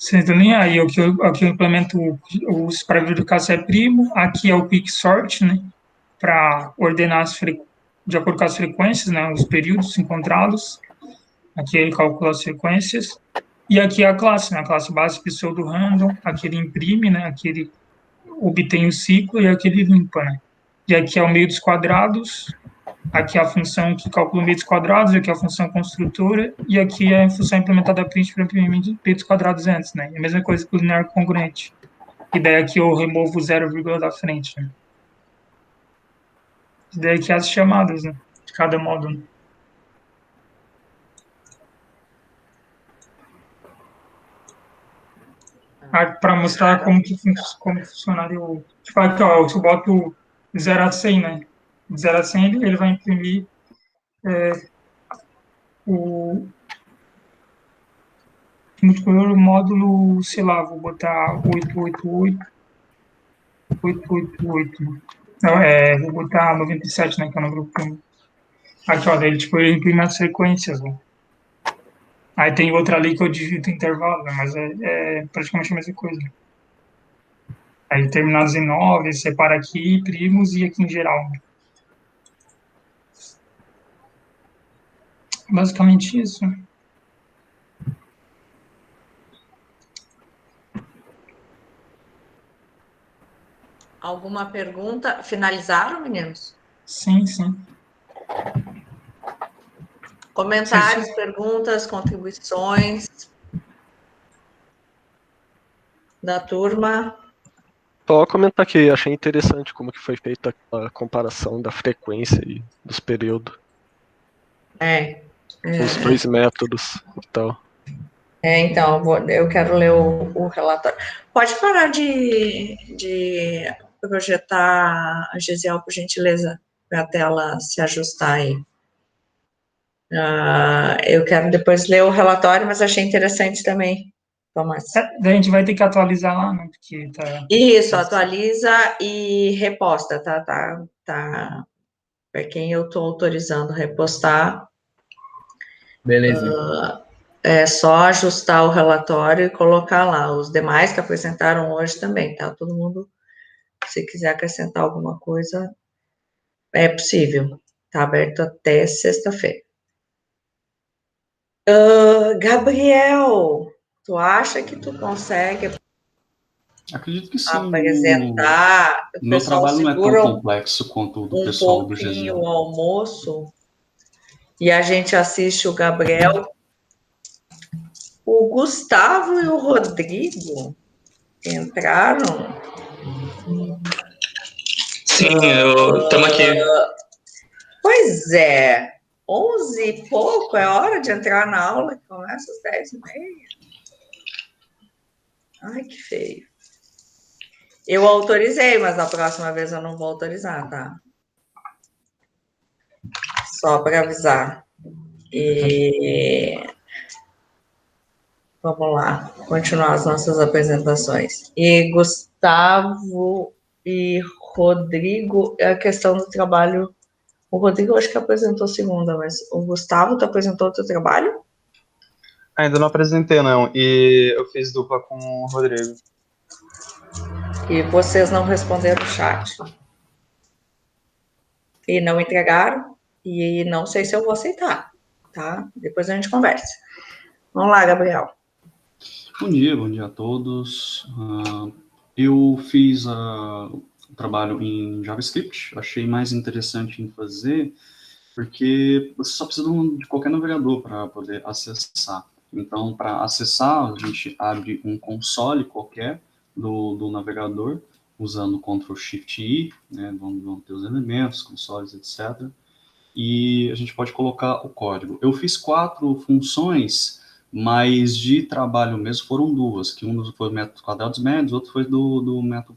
Sendo linha, aí aqui eu implemento os para verificar se é primo. Aqui é o quicksort, né? Para ordenar de acordo com as frequências, né? Os períodos encontrados. Aqui ele calcula as frequências. E aqui é a classe, né? A classe base pseudo-random. Aqui ele imprime, né? Aqui ele obtém o ciclo e aqui ele limpa, né? E aqui é o meio dos quadrados. Aqui é a função que calcula o meio dos quadrados, aqui é a função construtora, e aqui é a função implementada print para imprimir meio dos quadrados antes, né? É a mesma coisa que o linear congruente. E daí aqui eu removo o 0, da frente, né? E daí aqui as chamadas, né? De cada módulo. Para mostrar como funcionaria o... Tipo, aqui, ó, se eu boto 0 a 100, né? De 0 a 100, ele vai imprimir o multiplicador módulo, sei lá, vou botar 888. Não, vou botar 97, né, que é o número primo. Aqui, ó, daí, tipo, ele imprime as sequências, né? Aí tem outra ali que eu digito intervalo, né, mas é praticamente a mesma coisa. Aí terminados em 9, separa aqui, primos, e aqui em geral. Né? Basicamente isso. Alguma pergunta? Finalizaram, meninos? Sim, sim. Comentários, perguntas, contribuições da turma? Só comentar que achei interessante como que foi feita a comparação da frequência e dos períodos. Os dois métodos e tal. Então, eu quero ler o relatório. Pode parar de projetar, Gisele, por gentileza, para a tela se ajustar aí. Eu quero depois ler o relatório, mas achei interessante também, Tomás. Daí a gente vai ter que atualizar lá, né? Porque tá... Isso, atualiza e reposta, tá. Para quem eu estou autorizando repostar. Beleza. É só ajustar o relatório e colocar lá. Os demais que apresentaram hoje também, tá? Todo mundo, se quiser acrescentar alguma coisa, é possível. Tá aberto até sexta-feira. Gabriel, tu acha que tu consegue Acredito que sim. apresentar? O meu trabalho não é tão complexo quanto o do pessoal do GZ. O almoço e a gente assiste o Gabriel. O Gustavo e o Rodrigo entraram? Sim, estamos aqui. Pois é, 11 e pouco, é hora de entrar na aula, que começa às 10h30. Ai, que feio. Eu autorizei, mas na próxima vez eu não vou autorizar, tá? Só para avisar. E vamos lá, continuar as nossas apresentações. E Gustavo e Rodrigo, é a questão do trabalho. O Rodrigo, eu acho que apresentou segunda, mas o Gustavo, tu apresentou o teu trabalho? Ainda não apresentei, não. E eu fiz dupla com o Rodrigo. E vocês não responderam o chat. E não entregaram. E não sei se eu vou aceitar, tá? Depois a gente conversa. Vamos lá, Gabriel. Bom dia a todos. Eu fiz o trabalho em JavaScript, achei mais interessante em fazer, porque você só precisa de qualquer navegador para poder acessar. Então, para acessar, a gente abre um console qualquer do navegador, usando Ctrl+Shift+I, né, vão ter os elementos, consoles, etc. E a gente pode colocar o código. Eu fiz 4 funções, mas de trabalho mesmo foram 2, que um foi método quadrados médios, outro foi do método,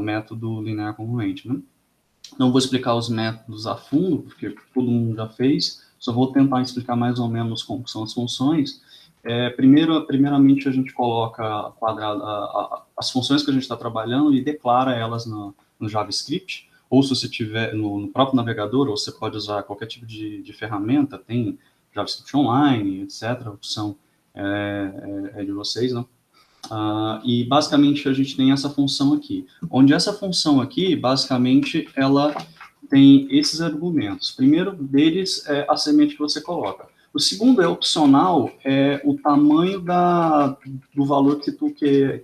método linear congruente, né? Não vou explicar os métodos a fundo, porque todo mundo já fez, só vou tentar explicar mais ou menos como são as funções. Primeiramente, a gente coloca as funções que a gente está trabalhando e declara elas no JavaScript, ou se você tiver no próprio navegador, ou você pode usar qualquer tipo de ferramenta, tem JavaScript Online, etc. A opção é de vocês, né? E basicamente a gente tem essa função aqui, onde essa função aqui, basicamente, ela tem esses argumentos. O primeiro deles é a semente que você coloca. O segundo é opcional, é o tamanho do valor que tu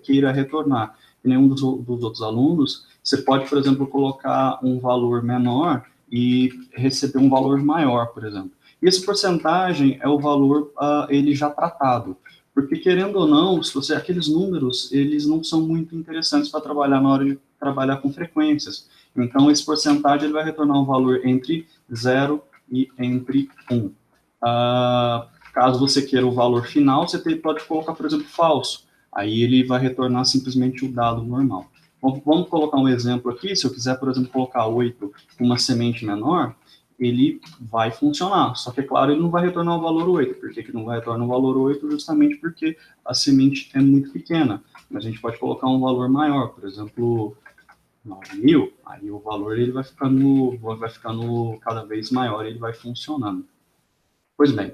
queira retornar. Que nenhum dos outros alunos, você pode, por exemplo, colocar um valor menor e receber um valor maior, por exemplo. E esse porcentagem é o valor ele já tratado. Porque, querendo ou não, aqueles números, eles não são muito interessantes para trabalhar na hora de trabalhar com frequências. Então, esse porcentagem ele vai retornar um valor entre 0 e entre 1. Caso você queira o valor final, você pode colocar, por exemplo, falso. Aí ele vai retornar simplesmente o dado normal. Vamos colocar um exemplo aqui. Se eu quiser, por exemplo, colocar 8 com uma semente menor, ele vai funcionar. Só que, é claro, ele não vai retornar o valor 8. Por que que não vai retornar o valor 8? Justamente porque a semente é muito pequena. Mas a gente pode colocar um valor maior, por exemplo, 9.000. Aí o valor ele vai ficando cada vez maior, ele vai funcionando. Pois bem,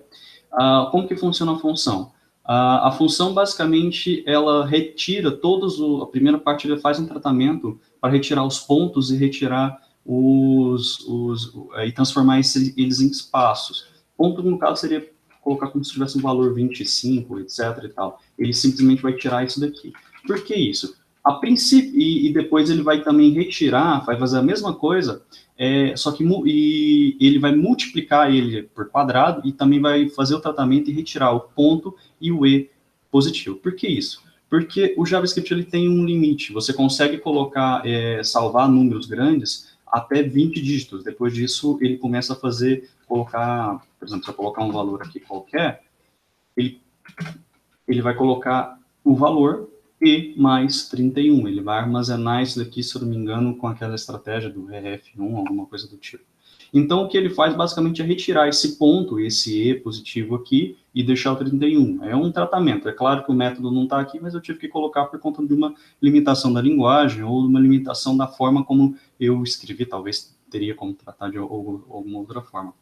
como que funciona a função? A função, basicamente, ela retira a primeira parte, ele faz um tratamento para retirar os pontos e retirar e transformar eles em espaços. Ponto, no caso, seria colocar como se tivesse um valor 25, etc. e tal. Ele simplesmente vai tirar isso daqui. Por que isso? A princípio, e depois ele vai também retirar, vai fazer a mesma coisa, só que ele vai multiplicar ele por quadrado e também vai fazer o tratamento e retirar o ponto e o E positivo. Por que isso? Porque o JavaScript ele tem um limite. Você consegue colocar, salvar números grandes até 20 dígitos. Depois disso, ele começa a colocar, por exemplo, se eu colocar um valor aqui qualquer, ele vai colocar o valor e mais 31. Ele vai armazenar isso daqui, se eu não me engano, com aquela estratégia do RF1, alguma coisa do tipo. Então, o que ele faz, basicamente, é retirar esse ponto, esse E positivo aqui, e deixar o 31. É um tratamento. É claro que o método não está aqui, mas eu tive que colocar por conta de uma limitação da linguagem, ou uma limitação da forma como eu escrevi. Talvez teria como tratar de alguma outra forma.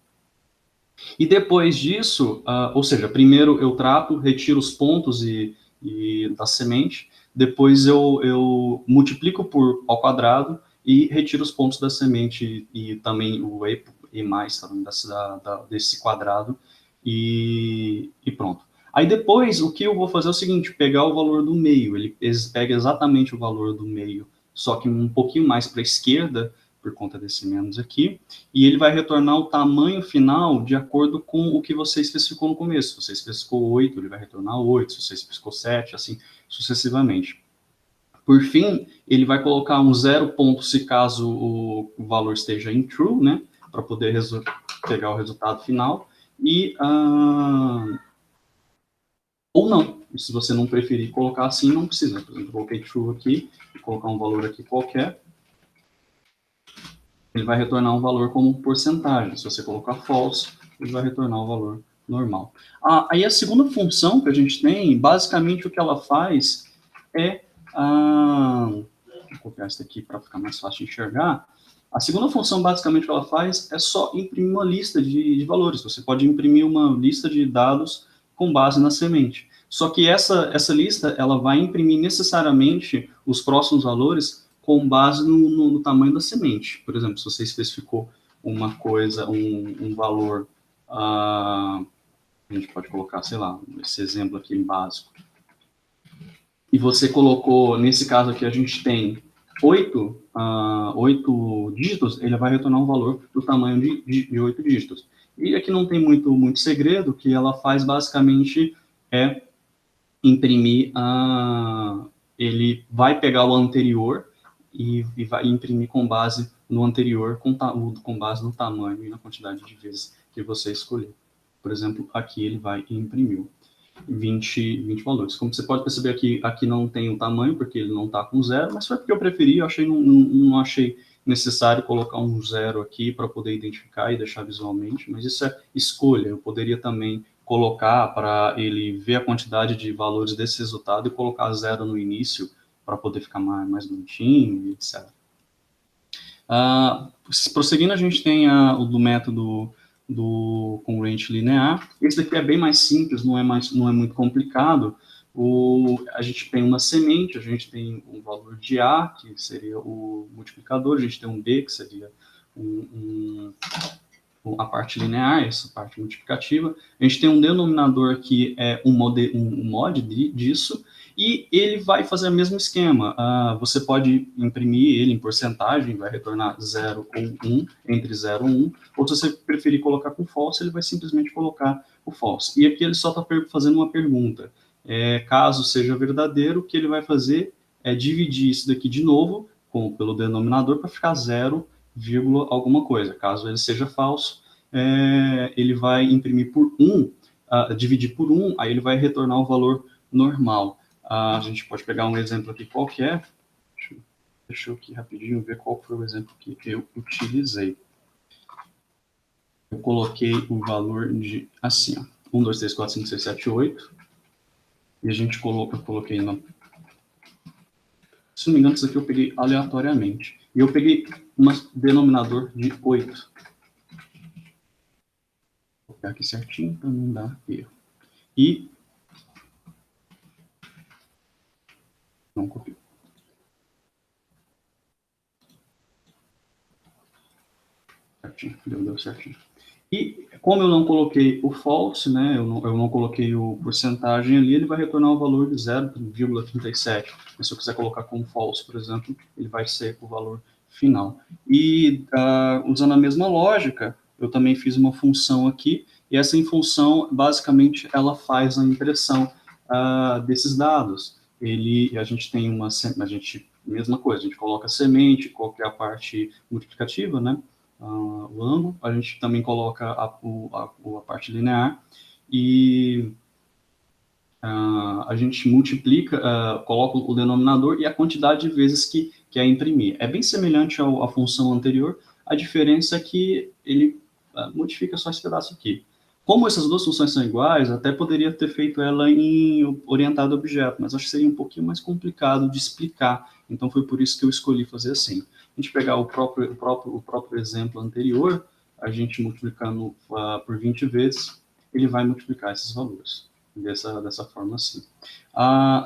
E depois disso, ou seja, primeiro eu retiro os pontos e da semente, depois eu multiplico ao quadrado e retiro os pontos da semente e também o E mais também desse quadrado e pronto. Aí depois, o que eu vou fazer é o seguinte, pegar o valor do meio, ele pega exatamente o valor do meio, só que um pouquinho mais para a esquerda, por conta desse menos aqui, e ele vai retornar o tamanho final de acordo com o que você especificou no começo. Se você especificou 8, ele vai retornar 8, se você especificou 7, assim sucessivamente. Por fim, ele vai colocar um 0 ponto se caso o valor esteja em true, né, para poder pegar o resultado final, ou não. E se você não preferir colocar assim, não precisa. Por exemplo, eu coloquei true aqui, vou colocar um valor aqui qualquer, ele vai retornar um valor como porcentagem. Se você colocar false, ele vai retornar o valor normal. Aí a segunda função que a gente tem, basicamente o que ela faz é... vou copiar isso aqui para ficar mais fácil de enxergar. A segunda função, basicamente, que ela faz é só imprimir uma lista de valores. Você pode imprimir uma lista de dados com base na semente. Só que essa lista, ela vai imprimir necessariamente os próximos valores com base no tamanho da semente. Por exemplo, se você especificou uma coisa, um valor, a gente pode colocar, sei lá, esse exemplo aqui básico. E você colocou, nesse caso aqui, a gente tem 8 dígitos, ele vai retornar um valor do tamanho de 8 dígitos. E aqui não tem muito segredo, que ela faz basicamente é imprimir, ele vai pegar o anterior e vai imprimir com base no anterior, com base no tamanho e na quantidade de vezes que você escolher. Por exemplo, aqui ele vai e imprimiu 20 valores. Como você pode perceber aqui não tem o tamanho, porque ele não está com 0, mas foi porque eu preferi, eu não achei necessário colocar um 0 aqui para poder identificar e deixar visualmente, mas isso é escolha. Eu poderia também colocar para ele ver a quantidade de valores desse resultado e colocar 0 no início para poder ficar mais bonitinho, etc. Prosseguindo, a gente tem o do método do congruente linear. Esse daqui é bem mais simples, não é muito complicado. A gente tem uma semente, a gente tem um valor de A, que seria o multiplicador, a gente tem um B, que seria a parte linear, essa parte multiplicativa. A gente tem um denominador que é um mod disso, e ele vai fazer o mesmo esquema. Você pode imprimir ele em porcentagem, vai retornar 0 ou 1, entre 0 e 1, ou se você preferir colocar com false, ele vai simplesmente colocar o false. E aqui ele só está fazendo uma pergunta. Caso seja verdadeiro, o que ele vai fazer é dividir isso daqui de novo pelo denominador para ficar 0, alguma coisa. Caso ele seja falso, ele vai imprimir por 1, dividir por 1, aí ele vai retornar o valor normal. A gente pode pegar um exemplo aqui qualquer. Deixa eu aqui rapidinho ver qual foi o exemplo que eu utilizei. Eu coloquei o valor de, assim, ó, 1, 2, 3, 4, 5, 6, 7, 8. E a gente coloquei no... Se não me engano, isso aqui eu peguei aleatoriamente. E eu peguei um denominador de 8. Vou pegar aqui certinho para não dar erro. E... não copiou. Certinho, deu certinho. E como eu não coloquei o false, né, eu não coloquei o porcentagem ali, ele vai retornar o valor de 0,37. Mas se eu quiser colocar como false, por exemplo, ele vai ser o valor final. E usando a mesma lógica, eu também fiz uma função aqui, e essa função, basicamente, ela faz a impressão desses dados. A gente tem mesma coisa, a gente coloca a semente, qual que é a parte multiplicativa, né? O ângulo, a gente também coloca a parte linear, e a gente multiplica, coloca o denominador e a quantidade de vezes que é imprimir. É bem semelhante à função anterior, a diferença é que ele modifica só esse pedaço aqui. Como essas duas funções são iguais, até poderia ter feito ela em orientado a objeto, mas acho que seria um pouquinho mais complicado de explicar, então foi por isso que eu escolhi fazer assim. A gente pegar o próprio exemplo anterior, a gente multiplicando por 20 vezes, ele vai multiplicar esses valores, dessa forma assim.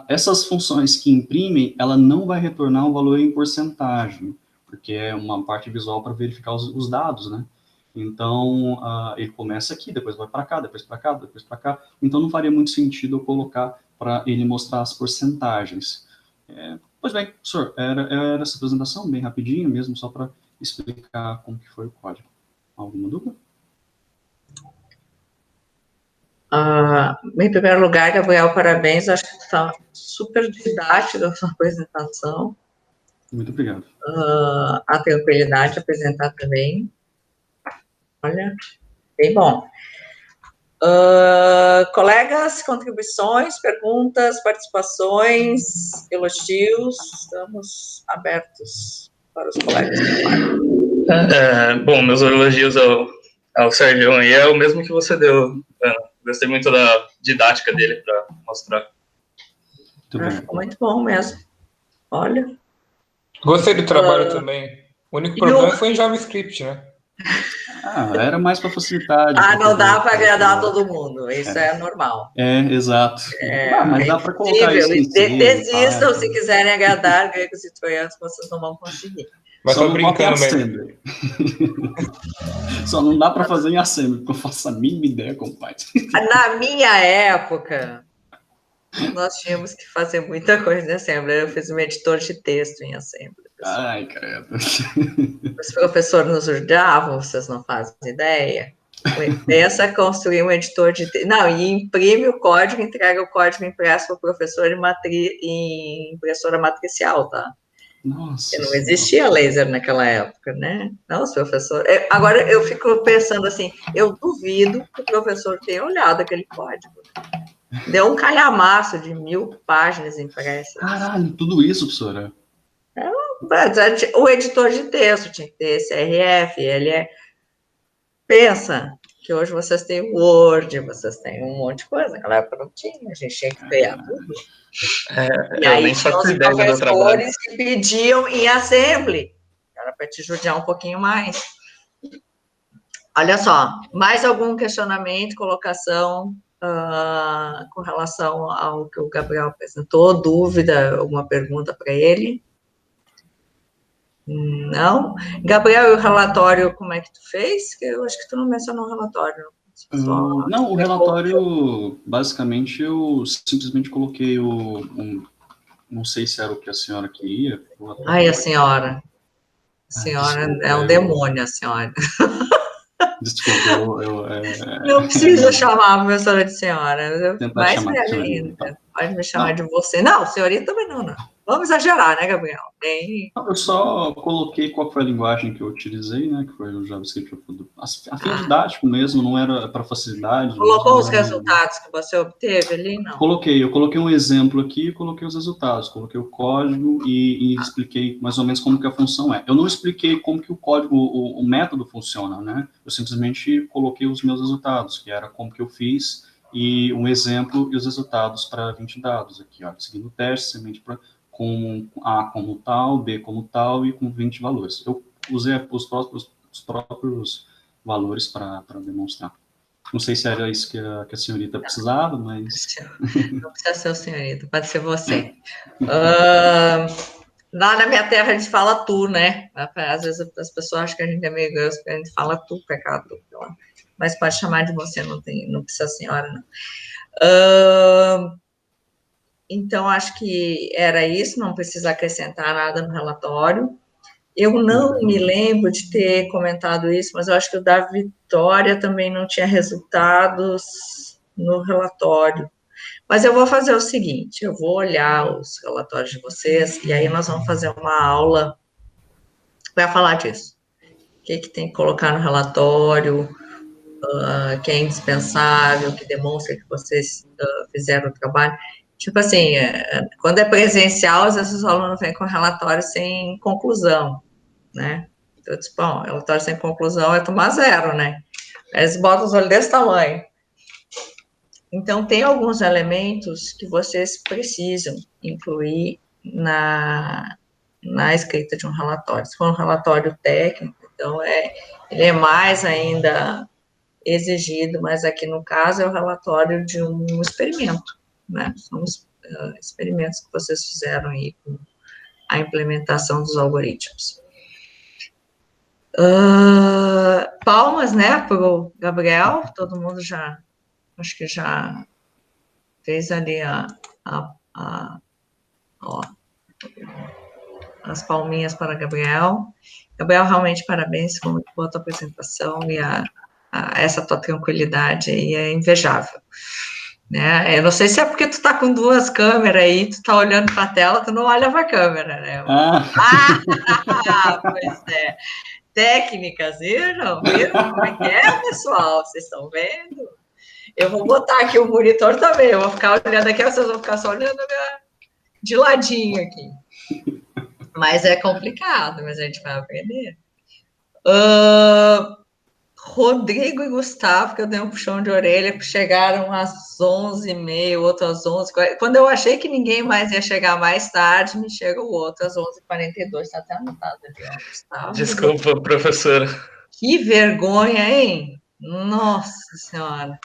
Essas funções que imprimem, ela não vai retornar um valor em porcentagem, porque é uma parte visual para verificar os dados, né? Então, ele começa aqui, depois vai para cá, depois para cá, depois para cá. Então, não faria muito sentido eu colocar para ele mostrar as porcentagens. Pois bem, professor, era essa apresentação, bem rapidinho mesmo, só para explicar como que foi o código. Alguma dúvida? Em primeiro lugar, Gabriel, parabéns. Acho que está super didática a sua apresentação. Muito obrigado. A tranquilidade de apresentar também. Olha, bem bom. Colegas, contribuições, perguntas, participações, elogios, estamos abertos para os colegas. Bom, meus elogios ao Sérgio aí é o mesmo que você deu, Ana. Gostei muito da didática dele para mostrar. Ficou muito bom mesmo. Olha. Gostei do trabalho também. O único problema foi em JavaScript, né? Era mais para facilitar. Não dá para agradar todo mundo, isso é normal. Exato. Mas dá para colocar isso em C, Desistam se quiserem agradar gregos e troianos, vocês não vão conseguir. Mas só brincando mesmo. Só não dá para fazer em Assembly, porque eu faço a mínima ideia como faz. Na minha época, nós tínhamos que fazer muita coisa em Assembly. Eu fiz um editor de texto em Assembly. Ai, credo. Os professores nos ajudavam, vocês não fazem ideia. Pensa construir um editor de texto. Não, e imprime o código, entrega o código impresso para o professor em impressora matricial, tá? Nossa. Porque não existia laser naquela época, né? Não, os professores... Agora, eu fico pensando assim, eu duvido que o professor tenha olhado aquele código. Deu um calhamaço de 1000 páginas impressas. Caralho, tudo isso, professora? O editor de texto tinha que ter CRF, Pensa que hoje vocês têm Word, vocês têm um monte de coisa, naquela época não tinha, a gente tinha que criar tudo. E aí tinha os professores que pediam em Assembly, era para te judiar um pouquinho mais. Olha só, mais algum questionamento, colocação com relação ao que o Gabriel apresentou? Dúvida, alguma pergunta para ele? Não? Gabriel, e o relatório, como é que tu fez? Eu acho que tu não mencionou o relatório. Não, o relatório, basicamente, eu simplesmente coloquei não sei se era o que a senhora queria. Ai, a senhora. A senhora desculpa, é um demônio, a senhora. Desculpa, Não precisa chamar a professora de senhora. Mais velha ainda. Tá? Pode me chamar de você. Não, senhorita também não. Vamos exagerar, né, Gabriel? Eu só coloquei qual foi a linguagem que eu utilizei, né, que foi o JavaScript. A fim didático mesmo, não era para facilidade. Colocou os resultados que você obteve ali, não? Eu coloquei um exemplo aqui e coloquei os resultados, coloquei o código e expliquei mais ou menos como que a função é. Eu não expliquei como que o código, o método funciona, né, eu simplesmente coloquei os meus resultados, que era como que eu fiz, e um exemplo e os resultados para 20 dados aqui, ó, seguindo o teste, semente para com A como tal, B como tal e com 20 valores. Eu usei os próprios valores para demonstrar. Não sei se era isso que a senhorita precisava, mas... Não precisa ser o senhorita, pode ser você. Lá na minha terra a gente fala tu, né? Às vezes as pessoas acham que a gente é meio grosso, porque a gente fala tu, pecado. Mas pode chamar de você, não precisa senhora, não. Então, acho que era isso, não precisa acrescentar nada no relatório. Eu não me lembro de ter comentado isso, mas eu acho que o da Vitória também não tinha resultados no relatório. Mas eu vou fazer o seguinte, eu vou olhar os relatórios de vocês, e aí nós vamos fazer uma aula para falar disso. O que tem que colocar no relatório, que é indispensável, que demonstra que vocês fizeram o trabalho. Tipo assim, quando é presencial, às vezes os alunos vêm com relatório sem conclusão, né? Então, eu disse, bom, relatório sem conclusão é tomar 0, né? Eles botam os olhos desse tamanho. Então, tem alguns elementos que vocês precisam incluir na escrita de um relatório. Se for um relatório técnico, então, ele é mais ainda exigido, mas aqui no caso é o relatório de um experimento, né? São os experimentos que vocês fizeram aí com a implementação dos algoritmos. Palmas, né, para o Gabriel, todo mundo acho que já fez ali as palminhas para Gabriel. Gabriel, realmente, parabéns por a tua apresentação e essa tua tranquilidade aí é invejável. Né? Eu não sei se é porque tu tá com 2 câmeras aí, tu tá olhando para a tela, tu não olha para a câmera, né? Pois é. Técnicas, viram? Como é que é, pessoal? Vocês estão vendo? Eu vou botar aqui o monitor também, eu vou ficar olhando aqui, vocês vão ficar só olhando de ladinho aqui. Mas é complicado, mas a gente vai aprender. Rodrigo e Gustavo, que eu dei um puxão de orelha, chegaram às 11h30, o outro às 11h40. Quando eu achei que ninguém mais ia chegar mais tarde, me chega o outro às 11h42. Está até anotado ali, ó, Gustavo. Desculpa, professora. Que vergonha, hein? Nossa Senhora.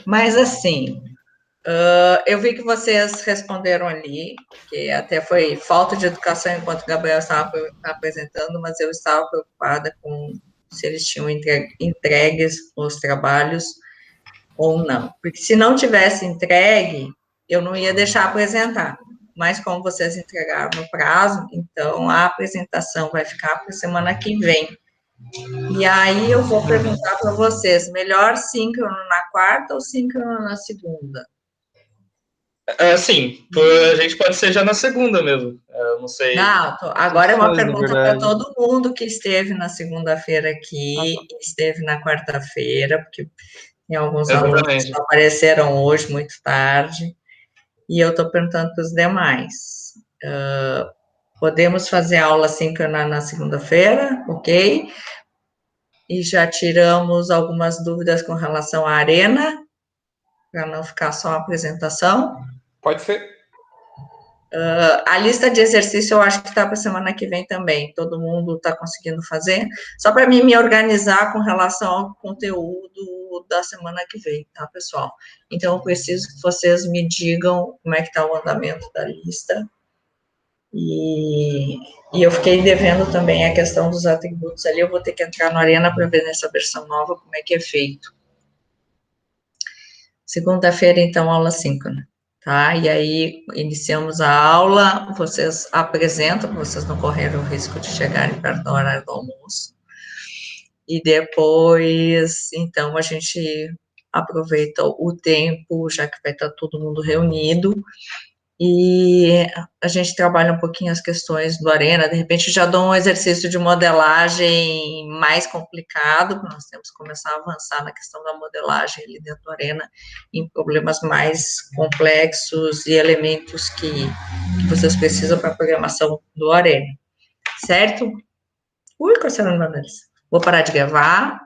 Mas, assim, eu vi que vocês responderam ali, que até foi falta de educação enquanto o Gabriel estava apresentando, mas eu estava preocupada com se eles tinham entregues os trabalhos ou não. Porque se não tivesse entregue, eu não ia deixar apresentar. Mas como vocês entregaram no prazo, então a apresentação vai ficar para a semana que vem. E aí eu vou perguntar para vocês, melhor síncrono na quarta ou síncrono na segunda? Sim, a gente pode ser já na segunda mesmo. Eu não sei. Não, agora é uma Faz, na pergunta para verdade. todo mundo que esteve na segunda-feira aqui, e esteve na quarta-feira, porque tem alguns alunos que Exatamente. só apareceram hoje, muito tarde, e eu estou perguntando para os demais. Podemos fazer aula síncrona na segunda-feira, ok? E já tiramos algumas dúvidas com relação à arena, para não ficar só a apresentação. Pode ser. A lista de exercício eu acho que está para a semana que vem também, todo mundo está conseguindo fazer, só para mim me organizar com relação ao conteúdo da semana que vem, tá, pessoal? Então, eu preciso que vocês me digam como é que está o andamento da lista, e eu fiquei devendo também a questão dos atributos ali, eu vou ter que entrar no Arena para ver nessa versão nova como é que é feito. Segunda-feira, então, aula síncrona. Tá? E aí, iniciamos a aula, vocês apresentam, para vocês não correrem o risco de chegarem perto do horário do almoço. E depois, então, a gente aproveita o tempo, já que vai estar todo mundo reunido, e a gente trabalha um pouquinho as questões do Arena, de repente já dou um exercício de modelagem mais complicado, nós temos que começar a avançar na questão da modelagem ali dentro do Arena, em problemas mais complexos e elementos que vocês precisam para a programação do Arena, certo? Ui, Corsana Vanessa. Vou parar de gravar.